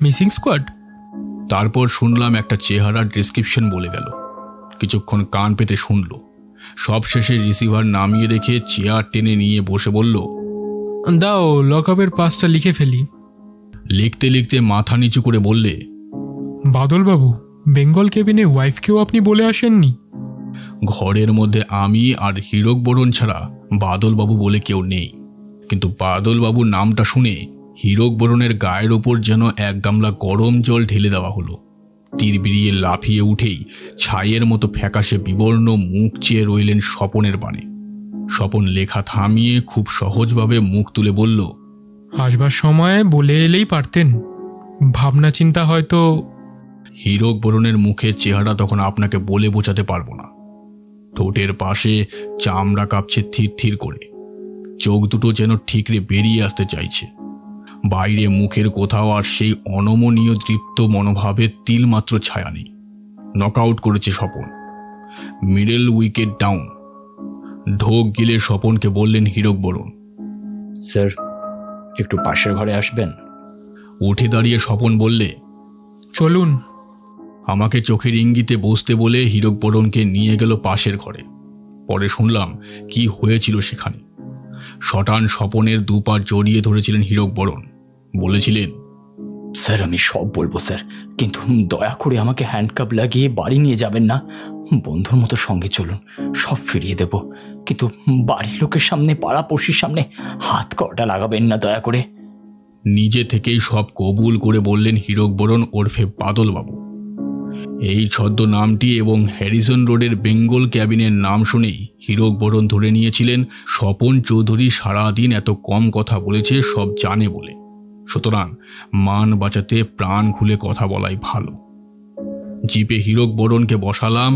মিসিং স্কোয়াড। তারপর শুনলাম একটা চেহারার ডেসক্রিপশন বলে গেল। কিছুক্ষণ কান পেতে শুনল, সবশেষে রিসিভার নামিয়ে রেখে চেয়ার টেনে নিয়ে বসে বলল, দাও লকআপের পাসটা লিখে ফেলি। লিখতে লিখতে মাথা নিচু করে বললে, বাদলবাবু, বেঙ্গল কেবিনে ওয়াইফকেও আপনি বলে আসেননি? ঘরের মধ্যে আমি আর হীরক বরণ ছাড়া বাদলবাবু বলে কেউ নেই, কিন্তু বাদলবাবুর নামটা শুনে হীরক বরণের গায়ের ওপর যেন এক গামলা গরম জল ঢেলে দেওয়া হলো। তীর বিড়িয়ে লাফিয়ে উঠেই ছাইয়ের মতো ফ্যাকাশে বিবর্ণ মুখ চেয়ে রইলেন স্বপনের বাণে। স্বপন লেখা থামিয়ে খুব সহজভাবে মুখ তুলে বলল, আসবার সময় বলে এলেই পারতেন, ভাবনা চিন্তা হয়তো। হীরক বরণের মুখের চেহারা তখন আপনাকে বলে বোঝাতে পারবো না। ঠোঁটের পাশে চামড়া কাঁপছে থির থির করে, চোখ দুটো যেন ঠিকরে বেরিয়ে আসতে চাইছে। বাইরে মুখের কোথাও আর সেই অনমনীয় দৃপ্ত মনোভাবের তিলমাত্র ছায়া নেই। নকআউট করেছে স্বপন, মিডল উইকেট ডাউন। ঢোক গিলে স্বপনকে বললেন হীরক বরণ, স্যার, একটু পাশের ঘরে আসবেন? উঠে দাঁড়িয়ে স্বপন বললে, চলুন। আমাকে চোখের ইঙ্গিতে বসতে বলে হীরক বরণকে নিয়ে গেল পাশের ঘরে। পরে শুনলাম কি হয়েছিল সেখানে। শটান স্বপনের দুপা জড়িয়ে ধরেছিলেন হীরক বরণ, বলেছিলেন, স্যার, আমি সব বলবো স্যার, কিন্তু দয়া করে আমাকে হ্যান্ডকাপ লাগিয়ে বাড়ি নিয়ে যাবেন না। বন্ধুর মতো সঙ্গে চলুন, সব ফিরিয়ে দেব, কিন্তু বাড়ির লোকের সামনে, পাড়াপড়শির সামনে হাত কটা লাগাবেন না দয়া করে। নিজে থেকেই সব কবুল করে বললেন হীরক বরণ ওরফে বাদলবাবু। এই ছদ্ম নামটি এবং হ্যারিসন রোডের বেঙ্গল ক্যাবিনের নাম শুনেই হীরক বরণ ধরে নিয়েছিলেন স্বপন চৌধুরী সারাদিন এত কম কথা বলেছে সব জানে বলে। সুতরাং মান বাঁচাতে প্রাণ খুলে কথা বলাই ভালো। জিপে হীরক বরণকে বসালাম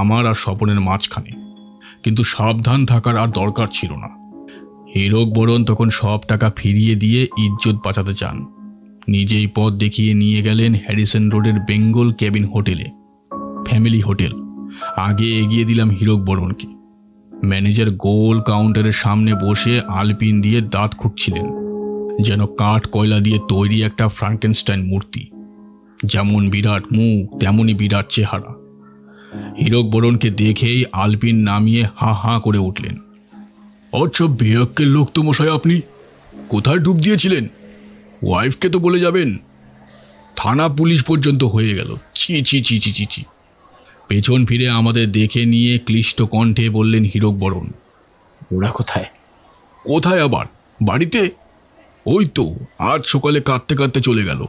আমার আর স্বপনের মাঝখানে, কিন্তু সাবধান থাকার আর দরকার ছিল না। হীরক বরণ তখন সব টাকা ফিরিয়ে দিয়ে ইজ্জত বাঁচাতে চান। নিজেই পথ দেখিয়ে নিয়ে গেলেন হ্যারিসন রোডের বেঙ্গল কেবিন হোটেলে, ফ্যামিলি হোটেল। আগে এগিয়ে দিলাম হীরক বরণকে। ম্যানেজার গোল কাউন্টারের সামনে বসে আলপিন দিয়ে দাঁত খুঁটছিলেন, যেন কাঠ কয়লা দিয়ে তৈরি একটা ফ্রাঙ্কেনস্টাইন মূর্তি। যেমন বিরাট মুখ তেমনই বিরাট চেহারা। হীরক বরণকে দেখেই আলপিন নামিয়ে হাঁ হাঁ করে উঠলেন, আচ্ছা বেয়াক্কের লোক তো মশাই, আপনি কোথায় ডুব দিয়েছিলেন? ওয়াইফকে তো বলে যাবেন। থানা পুলিশ পর্যন্ত হয়ে গেল। ছি ছি ছি ছি ছি ছি। পেছন ফিরে আমাদের দেখে নিয়ে ক্লিষ্ট কণ্ঠে বললেন হীরক বরণ, ওরা কোথায়? কোথায় আবার? বাড়িতে। ওই তো আজ সকালে কাঁদতে কাঁদতে চলে গেল।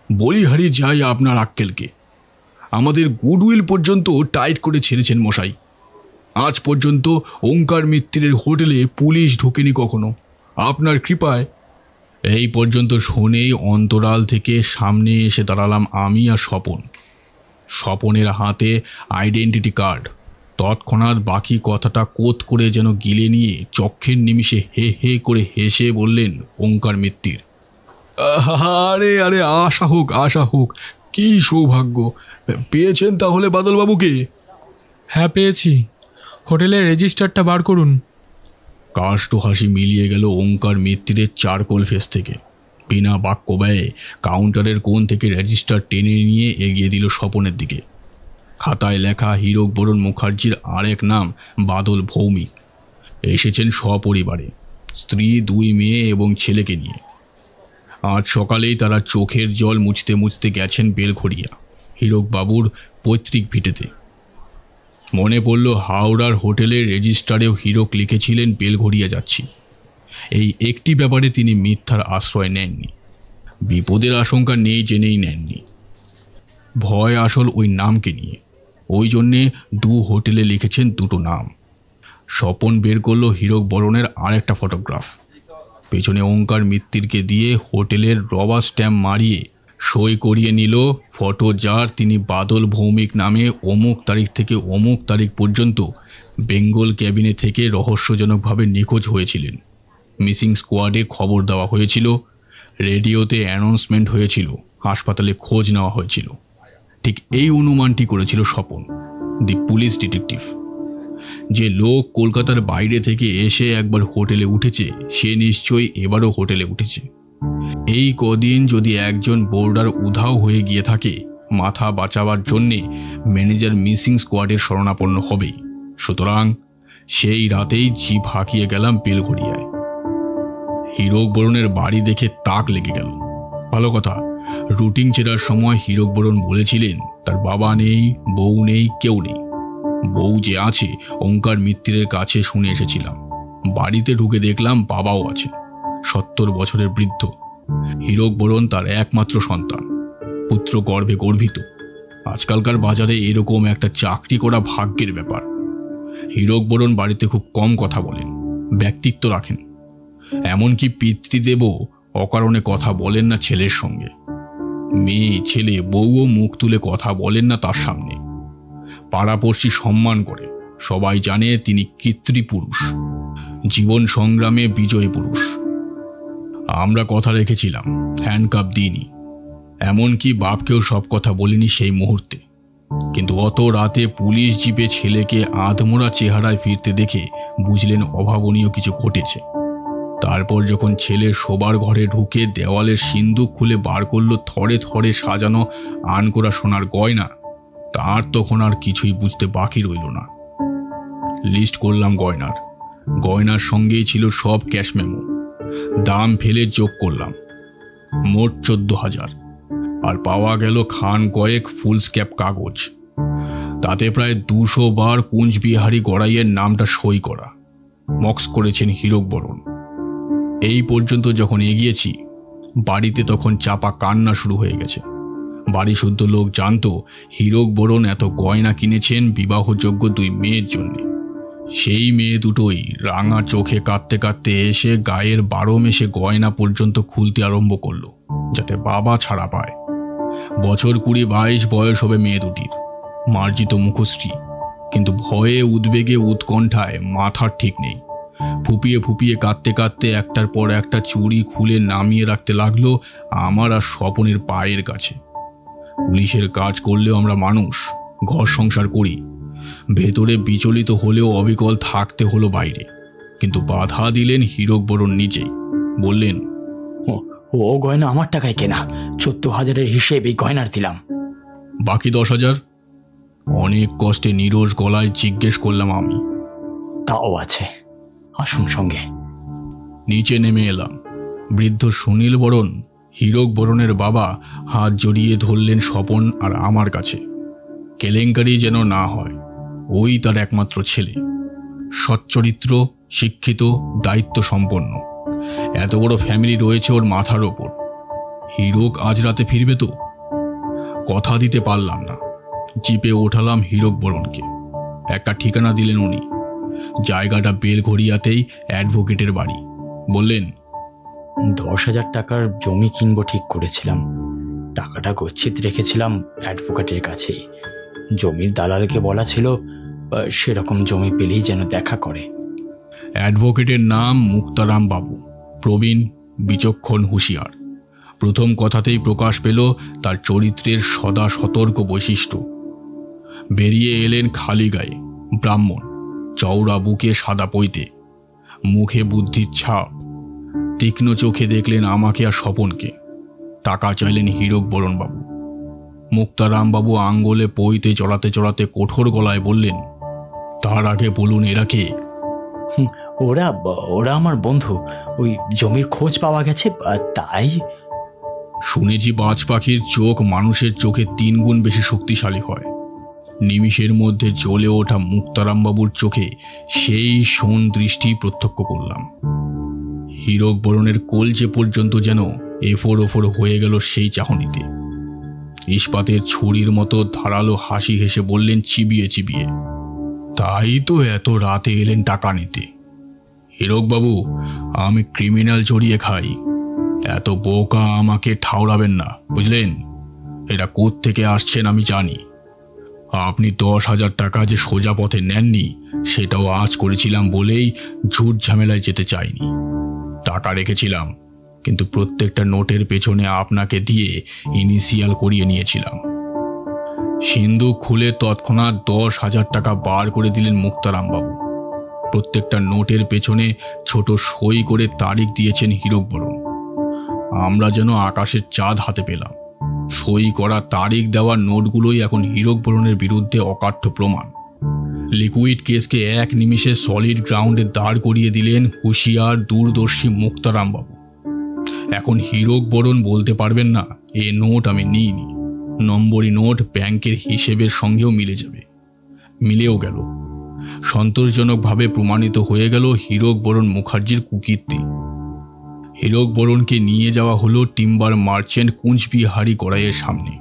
বলিহারি যাই আপনার আক্কেলকে, আমাদের গুডউইল পর্যন্ত টাইট করে ছেড়েছেন মশাই। আজ পর্যন্ত ওঙ্কার মিত্রের হোটেলে পুলিশ ঢোকেনি কখনো, আপনার কৃপায়। এই পর্যন্ত শুনেই অন্তরাল থেকে সামনে এসে দাঁড়ালাম আমি আর স্বপন। স্বপনের হাতে আইডেন্টিটি কার্ড। তৎক্ষণাৎ বাকি কথাটা কোত করে যেন গিলে নিয়ে চক্ষের নিমিষে হে হে করে হেসে বললেন ওঙ্কার মিত্তির, আরে আরে আশা হোক আশা হোক, কি সৌভাগ্য পেয়েছেন তাহলে বাদলবাবুকে। হ্যাঁ পেয়েছি, হোটেলের রেজিস্টারটা বার করুন। কাষ্ট হাসি মিলিয়ে গেল ওঙ্কার মিত্তিরের চারকোল ফেস থেকে। বিনা বাক্য ব্যয়ে কাউন্টারের কোণ থেকে রেজিস্টার টেনে নিয়ে এগিয়ে দিল স্বপনের দিকে। খাতায় লেখা হীরক বরণ মুখার্জির আরেক নাম বাদল ভৌমিক। এসেছেন সপরিবারে, স্ত্রী, 2 মেয়ে এবং ছেলেকে নিয়ে। আজ সকালেই তারা চোখের জল মুছতে মুছতে গেছেন বেলঘড়িয়া, হীরকবাবুর পৈতৃক ভিটেতে। মনে পড়ল হাওড়ার হোটেলের রেজিস্টারেও হীরক লিখেছিলেন বেলঘড়িয়া যাচ্ছি। এই একটি ব্যাপারে তিনি মিথ্যার আশ্রয় নেননি। বিপদের আশঙ্কা নেই জেনেই নেননি। ভয় আসল ওই নামকে নিয়ে। ওই জন্যে 2 হোটেলে লিখেছেন 2টো নাম। স্বপন বের করল হীরক বরণের আরেকটা ফটোগ্রাফ। পেছনে ওঙ্কার মিত্তিরকে দিয়ে হোটেলের রবার স্ট্যাম্প মারিয়ে সই করিয়ে নিল ফটো, যার তিনি বাদল ভৌমিক নামে অমুক তারিখ থেকে অমুক তারিখ পর্যন্ত বেঙ্গল ক্যাবিনে থেকে রহস্যজনকভাবে নিখোঁজ হয়েছিলেন। মিসিং স্কোয়াডে খবর দেওয়া হয়েছিল, রেডিওতে অ্যানাউন্সমেন্ট হয়েছিল, হাসপাতালে খোঁজ নেওয়া হয়েছিল। ঠিক এই অনুমানটি করেছিল স্বপন, দি পুলিশ ডিটেকটিভ। যে লোক কলকাতার বাইরে থেকে এসে একবার হোটেলে উঠেছে, সে নিশ্চয়ই এবারও হোটেলে উঠেছে। এই কদিন যদি একজন বোর্ডার উধাও হয়ে গিয়ে থাকে, মাথা বাঁচাবার জন্যে ম্যানেজার মিসিং স্কোয়াডের শরণাপন্ন হবেই। সুতরাং সেই রাতেই জিভ হাঁকিয়ে গেলাম বেলঘড়িয়ায়। হীরক বরণের বাড়ি দেখে তাক লেগে গেল। ভালো কথা, রুটিন চেরার সময় হীরক বরণ বলেছিলেন তার বাবা নেই, বউ নেই, কেউ নেই। বউ যে আছে ওঙ্কার মিত্তিরের কাছে শুনে এসেছিলাম। বাড়িতে ঢুকে দেখলাম বাবাও আছে, 70 বছরের বৃদ্ধ। হীরক বরণ তার একমাত্র সন্তান, পুত্র গর্ভে গর্বিত। আজকালকার বাজারে এরকম একটা চাকরি করা ভাগ্যের ব্যাপার। হীরক বরণ বাড়িতে খুব কম কথা বলেন, ব্যক্তিত্ব রাখেন। এমনকি পিতৃদেবও অকারণে কথা বলেন না ছেলের সঙ্গে। মেয়ে, ছেলে, বউও মুখ তুলে কথা বলেন না তার সামনে। পাড়াপড়শি সম্মান করে, সবাই জানে তিনি কৃত্রিপুরুষ, জীবন সংগ্রামে বিজয়ী পুরুষ। আমরা কথা রেখেছিলাম, হ্যান্ডকাপ দিইনি, এমনকি বাপকেও সব কথা বলিনি সেই মুহূর্তে। কিন্তু অত রাতে পুলিশ জিপে ছেলেকে আধমোড়া চেহারায় ফিরতে দেখে বুঝলেন অভাবনীয় কিছু ঘটেছে। তারপর যখন ছেলে শোবার ঘরে ঢুকে দেওয়ালের সিন্দুক খুলে বার করলো থরে থরে সাজানো আনকোরা সোনার গয়না, তার তখন আর কিছুই বুঝতে বাকি রইল না। লিস্ট করলাম গয়নার, গয়নার সঙ্গেই ছিল সব ক্যাশ মেমো। দাম ফেলে যোগ করলাম, মোট 14,000। আর পাওয়া গেল খান কয়েক ফুল স্ক্যাপ কাগজ, তাতে প্রায় 200 বার কুঞ্জবিহারী গড়াইয়ের নামটা সই করা। মক্স করেছেন হীরক বরণ। এই পর্যন্ত যখন এগিয়েছি, বাড়িতে তখন চাপা কান্না শুরু হয়ে গেছে। বাড়ি শুদ্ধ লোক জানতো হীরক বরণ এত গয়না কিনেছেন বিবাহযোগ্য 2 মেয়ের জন্যে। সেই মেয়ে দুটোই রাঙা চোখে কাঁদতে কাঁদতে এসে গায়ের 12 মেশে গয়না পর্যন্ত খুলতে আরম্ভ করলো, যাতে বাবা ছাড়া পায়। বছর 20-22 বয়স হবে মেয়ে দুটির, মার্জিত মুখশ্রী, কিন্তু ভয়ে উদ্বেগে উৎকণ্ঠায় মাথার ঠিক নেই। ফুপিয়ে ফুপিয়ে কাঁদতে কাঁদতে একটার পর একটা চুড়ি খুলে নামিয়ে রাখতে লাগলো আমার আর স্বপনের পায়ের কাছে। পুলিশের কাজ করলেও আমরা মানুষ, ঘর সংসার করি। ভেতরে বিচলিত হলেও অবিকল থাকতে হলো বাইরে। কিন্তু বাধা দিলেন হীরক বরণ নিজেই। বললেন, ও গয়না আমার টাকায় কেনা, 14,000-এর হিসেব এই গয়নার দিলাম। বাকি 10,000? অনেক কষ্টে নিরোজ গলায় জিজ্ঞেস করলাম আমি। তাও আছে, আসুন সঙ্গে। নিচে নেমে এলাম। বৃদ্ধ সুনীল বরণ, হীরক বরণের বাবা, হাত জড়িয়ে ধরলেন স্বপন আর আমার কাছে। কেলেঙ্কারি যেন না হয়, ওই তার একমাত্র ছেলে, সচ্চরিত্র, শিক্ষিত, দায়িত্ব সম্পন্ন। এত বড় ফ্যামিলি রয়েছে ওর মাথার ওপর। হীরক আজ রাতে ফিরবে তো? কথা দিতে পারলাম না। জিপে ওঠালাম হীরক বরণকে। একটা ঠিকানা দিলেন উনি, জায়গাটা বেলঘড়িয়াতেই অ্যাডভোকেটের বাড়ি। বললেন, 10,000 টাকার জমি কিনবো ঠিক করেছিলাম। টাকাটা গচ্ছিত রেখেছিলাম অ্যাডভোকেটের কাছেই। জমির দালালকে বলা ছিল সেরকম জমি পেলেই যেন দেখা করে। অ্যাডভোকেটের নাম মুক্তারাম বাবু, প্রবীণ, বিচক্ষণ, হুঁশিয়ার। প্রথম কথাতেই প্রকাশ পেল তার চরিত্রের সদা সতর্ক বৈশিষ্ট্য। বেরিয়ে এলেন খালি গায়ে, ব্রাহ্মণ, চওড়া বুকে সাদা পৈতে, মুখে বুদ্ধির ছাপ। তীক্ষ্ণ চোখে দেখলেন আমাকে আর স্বপনকে। টাকা চাইলেন হীরক বরণ বাবু। মুক্তারাম বাবু আঙ্গুলে পৈতে চড়াতে চড়াতে কঠোর গলায় বললেন, তার আগে বলুন এরা কে? ওরা ওরা আমার বন্ধু। ওই জমির খোঁজ পাওয়া গেছে, তাই। শুনেছি বাজ পাখির চোখ মানুষের চোখে 3 গুণ বেশি শক্তিশালী হয়। নিমিষের মধ্যে জ্বলে ওঠা মুক্তারাম বাবুর চোখে সেই সোন দৃষ্টি প্রত্যক্ষ করলাম। হীরক বরণের কলজে পর্যন্ত যেন এফোর ওফোর হয়ে গেল সেই চাহনিতে। ইস্পাতের ছুরির মতো ধারালো হাসি হেসে বললেন চিবিয়ে চিবিয়ে, তাই তো এত রাতে এলেন টাকা নিতে। হীরকবাবু, আমি ক্রিমিনাল জড়িয়ে খাই, এত বোকা আমাকে ঠাউরাবেন না, বুঝলেন? এটা কোত্থেকে আসছেন আমি জানি। আপনি 10,000 টাকা যে সোজা পথে নেননি সেটাও আজ করেছিলাম বলেই ঝুট ঝামেলায় যেতে চাইনি। টাকা রেখেছিলাম, কিন্তু প্রত্যেকটা নোটের পেছনে আপনাকে দিয়ে ইনিশিয়াল করিয়ে নিয়েছিলাম। সিন্ধুক খুলে তৎক্ষণাৎ 10,000 টাকা বার করে দিলেন মুক্তারামবাবু। প্রত্যেকটা নোটের পেছনে ছোট সই করে তারিখ দিয়েছেন হীরকবরণ। আমরা যেন আকাশের চাঁদ হাতে পেলাম। সই করা তারিখ দেওয়া নোটগুলোই এখন হীরকবরণের বিরুদ্ধে অকাঠ্য প্রমাণ। লিকুইড কেসকে এক নিমিষে সলিড গ্রাউন্ডে দাঁড় করিয়ে দিলেন হুঁশিয়ার দূরদর্শী মুক্তারামবাবু। এখন হীরকবরণ বলতে পারবেন না এ নোট আমি নিইনি। নম্বরি নোট ব্যাংকের হিসেবের সঙ্গেও মিলে যাবে। মিলেও গেল। সন্তোষজনকভাবে প্রমাণিত হয়ে গেল হীরকবরণ মুখার্জির কুকীর্তি। হীরকবরণকে নিয়ে যাওয়া হলো টিম্বার মার্চেন্ট কুঞ্জবিহারী গড়াইয়ের সামনে।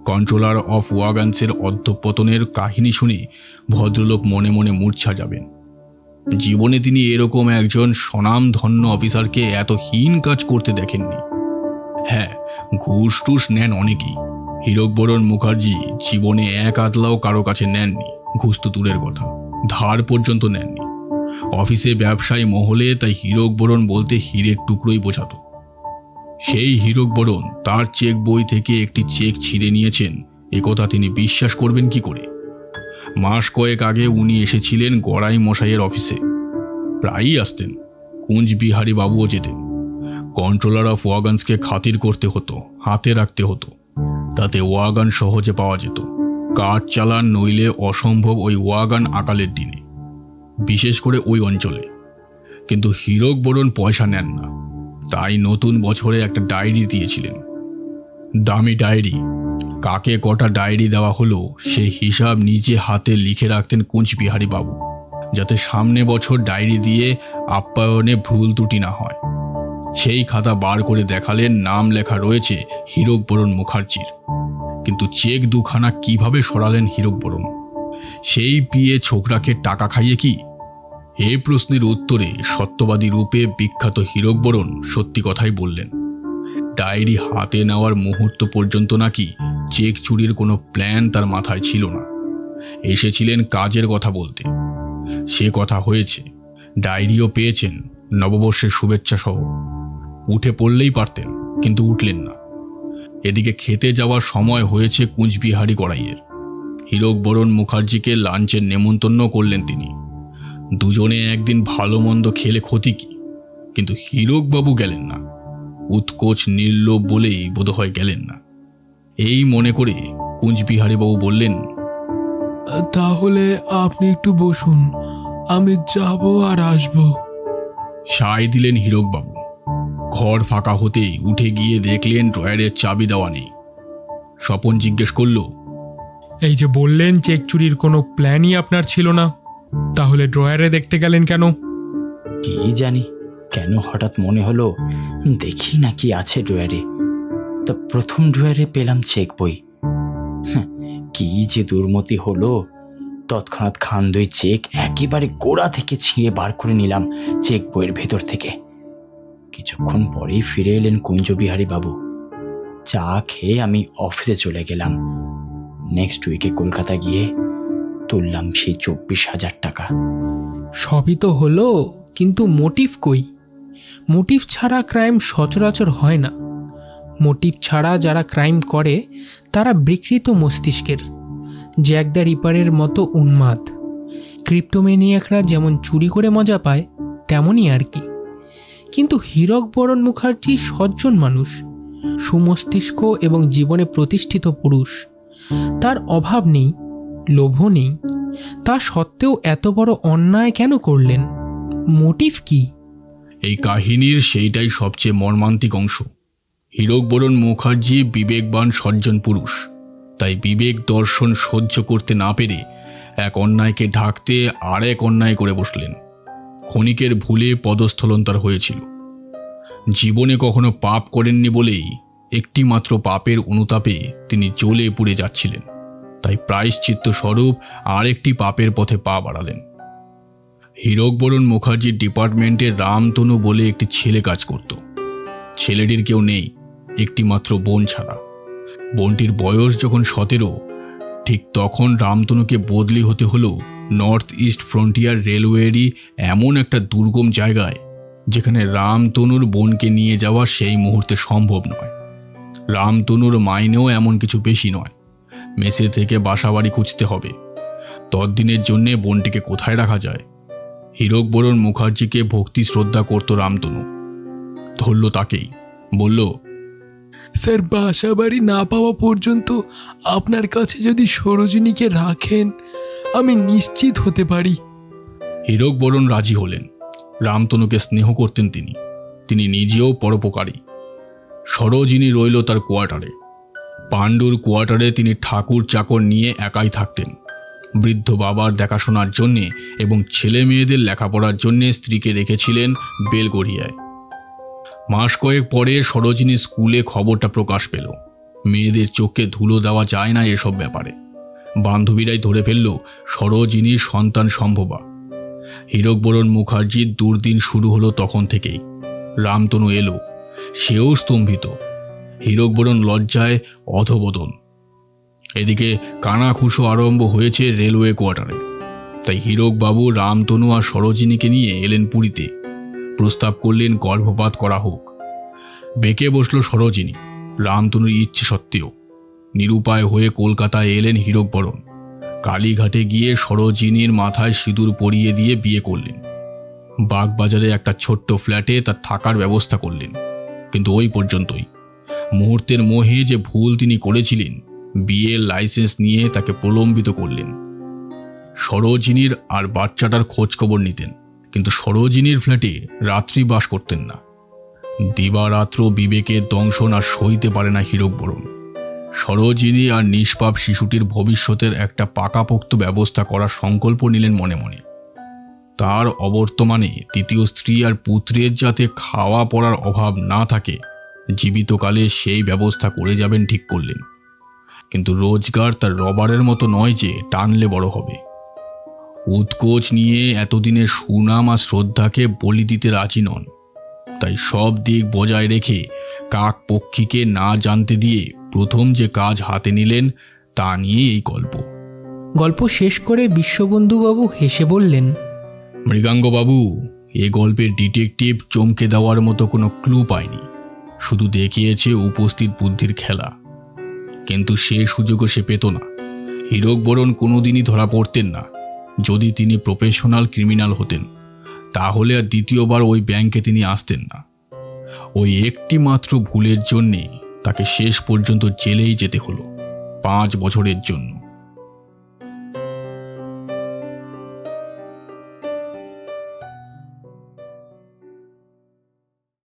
কন্ট্রোলার অফ ওয়াগানসের অধঃপতনের কাহিনী শুনে ভদ্রলোক মনে মনে মূর্ছা যাবেন। জীবনে তিনি এরকম একজন স্বনামধন্য অফিসারকে এত হীন কাজ করতে দেখেননি। হ্যাঁ, ঘুষ টুস নেন অনেকেই। হীরকবরণ মুখার্জি জীবনে এক আদলাও কারো কাছে নেননি। ঘুষ তো দূরের কথা, ধার পর্যন্ত নেননি। অফিসে ব্যবসায়ী মহলে তাই হীরকবরণ বলতে হীরের টুকরোই বোঝাতো। সেই হীরকবরণ তার চেক বই থেকে একটি চেক ছিঁড়ে নিয়েছেন একথা তিনি বিশ্বাস করবেন কি করে? মাস কয়েক আগে উনি এসেছিলেন গড়াই মশাইয়ের অফিসে। প্রায়ই আসতেন, কুঞ্জবিহারী বাবুও যেতেন। কন্ট্রোলার অফ ওয়াগানসকে খাতির করতে হতো, হাতে রাখতে হতো, তাতে ওয়াগান সহজে পাওয়া যেত। কাঠ চালান নইলে অসম্ভব ওই ওয়াগান আকালের দিনে, বিশেষ করে ওই অঞ্চলে। কিন্তু হীরকবরণ পয়সা নেন না, তাই নতুন বছরে একটা ডায়েরি দিয়েছিলেন। দামি ডায়েরি। কাকে কটা ডায়েরি দেওয়া হলো সে হিসাব নিজে হাতে লিখে রাখতেন কুঞ্জবিহারী বাবু, যাতে সামনে বছর ডায়েরি দিয়ে আপ্যায়নে ভুল ত্রুটি না হয়। সেই খাতা বার করে দেখালেন, নাম লেখা রয়েছে হীরকবরণ মুখার্জির। কিন্তু চেক দুখানা কিভাবে সরালেন হীরকবরণ? সেই পিয়ে ছোকরাকে টাকা খাইয়ে কি? এই প্রশ্নের উত্তরে সত্যবাদী রূপে বিখ্যাত হীরকবরণ সত্যি কথাই বললেন। ডায়েরি হাতে নেওয়ার মুহূর্ত পর্যন্ত নাকি চেক চুরির কোনো প্ল্যান তার মাথায় ছিল না। এসেছিলেন কাজের কথা বলতে। সে কথা হয়েছে, ডায়েরিও পেয়েছেন, নববর্ষের শুভেচ্ছা সহ। উঠে পড়লেই পারতেন, কিন্তু উঠলেন না। এদিকে খেতে যাওয়ার সময় হয়েছে কুঞ্জবিহারী গড়াইয়ের। হীরকবরণ মুখার্জিকে লাঞ্চের নেমন্তন্ন করলেন তিনি। দুজনে একদিন ভালো মন্দ খেলে ক্ষতি কি? কিন্তু হীরকবাবু গেলেন না। উৎকোচ নির্লোভ বলেই বোধহয় গেলেন না। এই মনে করে কুঞ্জবিহারীবাবু বললেন, তাহলে আপনি একটু বসুন, আমি যাব আর আসবো। সায় দিলেন হীরকবাবু। ঘর ফাঁকা হতেই উঠে গিয়ে দেখলেন ড্রয়ারের চাবি দেওয়া নেই। স্বপন জিজ্ঞেস করল, এই যে বললেন চেক চুরির কোনো প্ল্যানই আপনার ছিল না, তাহলে ড্রয়ারে দেখতে গেলেন কেন? কি জানি কেন হঠাৎ মনে হলো দেখি না কি আছে ড্রয়ারে। তো প্রথম ড্রয়ারে পেলাম চেক বই। কি যে দুর্মতি হলো, তৎক্ষণাৎ খান্দই চেক একেবারে গোড়া থেকে ছিঁড়ে বার করে নিলাম চেক বইয়ের ভেতর থেকে। কিছুক্ষণ পরেই ফিরে এলেন কুঞ্জবিহারী বাবু। চা খেয়ে আমি অফিসে চলে গেলাম। নেক্সট উইকে কলকাতা গিয়ে তুললাম সেই 24,000 টাকা। সবই তো হলো, কিন্তু মোটিভ কই? মোটিভ ছাড়া ক্রাইম সচরাচর হয় না। মোটিভ ছাড়া যারা ক্রাইম করে তারা বিকৃত মস্তিষ্কের, জ্যাক দ্য রিপারের মতো উন্মাদ। ক্রিপ্টোমেনিয়াকরা যেমন চুরি করে মজা পায় তেমনই আর কি। কিন্তু হীরকবরণ মুখার্জি সজ্জন মানুষ, সুমস্তিষ্ক এবং জীবনে প্রতিষ্ঠিত পুরুষ। তার অভাব নেই, লোভও নেই। তা সত্ত্বেও এত বড় অন্যায় কেন করলেন? মোটিভ কি? এই কাহিনীর সেইটাই সবচেয়ে মর্মান্তিক অংশ। হীরকবরণ মুখার্জি বিবেকবান সজ্জন পুরুষ, তাই বিবেক দর্শন সহ্য করতে না পেরে এক অন্যায়কে ঢাকতে আর এক অন্যায় করে বসলেন। ক্ষণিকের ভুলে পদস্থলন তার হয়েছিল। জীবনে কখনো পাপ করেননি বলেই একটি মাত্র পাপের অনুতাপে তিনি জ্বলে পুড়ে যাচ্ছিলেন। তাই প্রায়শ্চিত্ত স্বরূপ আর একটি পাপের পথে পা বাড়ালেন। হীরকবরণ মুখার্জির ডিপার্টমেন্টে রামতনু বলে একটি ছেলে কাজ করত। ছেলেটির কেউ নেই, একটি মাত্র বোন ছাড়া। বোনটির বয়স যখন 17, ঠিক তখন রামতনুকে বদলি হতে হলো নর্থ ইস্ট ফ্রন্টিয়ার রেলওয়েরই এমন একটা দুর্গম জায়গায়, যেখানে রামতনুর বোনকে নিয়ে যাওয়া সেই মুহূর্তে সম্ভব নয়। রামতনুর মাইনেও এমন কিছু বেশি নয়, মেসে থেকে বাসাবাড়ি খুঁজতে হবে। ততদিনের জন্যে বোনটিকে কোথায় রাখা যায়? হীরকবরণ মুখার্জিকে ভক্তি শ্রদ্ধা করত রামতনু। ধরল তাকেই, বলল, স্যার, বাসা বাড়ি না পাওয়া পর্যন্ত আপনার কাছে যদি সরোজিনীকে রাখেন, আমি নিশ্চিত হতে পারি। হীরকবরণ রাজি হলেন। রামতনুকে স্নেহ করতেন তিনি নিজেও পরোপকারী। সরোজিনী রইল তার কোয়ার্টারে। পাণ্ডুর কোয়ার্টারে তিনি ঠাকুর চাকর নিয়ে একাই থাকতেন। বৃদ্ধ বাবার দেখাশোনার জন্যে এবং ছেলে মেয়েদের লেখাপড়ার জন্যে স্ত্রীকে রেখেছিলেন বেলগড়িয়ায়। মাস কয়েক পরে সরোজিনী স্কুলে খবরটা প্রকাশ পেল। মেয়েদের চোখে ধুলো দেওয়া যায় না এসব ব্যাপারে। বান্ধবীরাই ধরে ফেলল সরোজিনীর সন্তান সম্ভবা। হীরকবরণ মুখার্জির দুর্দিন শুরু হলো তখন থেকেই। রামতনু এলো, সেও স্তম্ভিত। হীরকবরণ লজ্জায় অধোবদন। এদিকে কানাঘুষো আরম্ভ হয়েছে রেলওয়ে কোয়ার্টারে। তাই হীরকবাবু রামতনু আর সরোজিনীকে নিয়ে এলেন পুরীতে। প্রস্তাব করলেন গর্ভপাত করা হোক। বেঁকে বসল সরোজিনী রামতনুর ইচ্ছে সত্ত্বেও। নিরুপায় হয়ে কলকাতায় এলেন হীরকবরণ। কালীঘাটে গিয়ে সরোজিনীর মাথায় সিঁদুর পরিয়ে দিয়ে বিয়ে করলেন। বাগবাজারে একটা ছোট্ট ফ্ল্যাটে তার থাকার ব্যবস্থা করলেন। কিন্তু ওই পর্যন্তই। মুহূর্তের মোহে যে ভুল তিনি করেছিলেন, বিয়ের লাইসেন্স নিয়ে তাকে প্রলম্বিত করলেন। সরোজিনীর আর বাচ্চাটার খোঁজ খবর নিতেন, কিন্তু সরোজিনীর ফ্ল্যাটে রাত্রি বাস করতেন না। দিবারাত্র বিবেকের দংশন আর সইতে পারে না হীরকবরণ। সরোজিনী আর নিষ্পাপ শিশুটির ভবিষ্যতের একটা পাকাপোক্ত ব্যবস্থা করার সংকল্প নিলেন মনে মনে। তার অবর্তমানে দ্বিতীয় স্ত্রী আর পুত্রের যাতে খাওয়া পড়ার অভাব না থাকে, জীবিতকালে সেই ব্যবস্থা করে যাবেন ঠিক করলেন। কিন্তু রোজগার তার রবারের মতো নয় যে টানলে বড় হবে। উৎকোচ নিয়ে এতদিনের সুনাম আর শ্রদ্ধাকে বলি দিতে রাজি নন। তাই সব দিক বজায় রেখে কাক পক্ষীকে না জানতে দিয়ে প্রথম যে কাজ হাতে নিলেন তা নিয়ে এই গল্প। গল্প শেষ করে বিশ্ববন্ধুবাবু হেসে বললেন, মৃগাঙ্গবাবু, এ গল্পের ডিটেকটিভ চমকে দেওয়ার মতো কোনো ক্লু পায়নি, শুধু দেখিয়েছে উপস্থিত বুদ্ধির খেলা। কিন্তু সে সুযোগও সে পেত না। হীরকবরণ কোনোদিনই ধরা পড়তেন না। যদি তিনি প্রফেশনাল ক্রিমিনাল হতেন, তাহলে আর দ্বিতীয়বার ওই ব্যাংকে তিনি আসতেন না। ওই একটি মাত্র ভুলের জন্যে তাকে শেষ পর্যন্ত জেলেই যেতে হলো, 5 বছরের জন্য।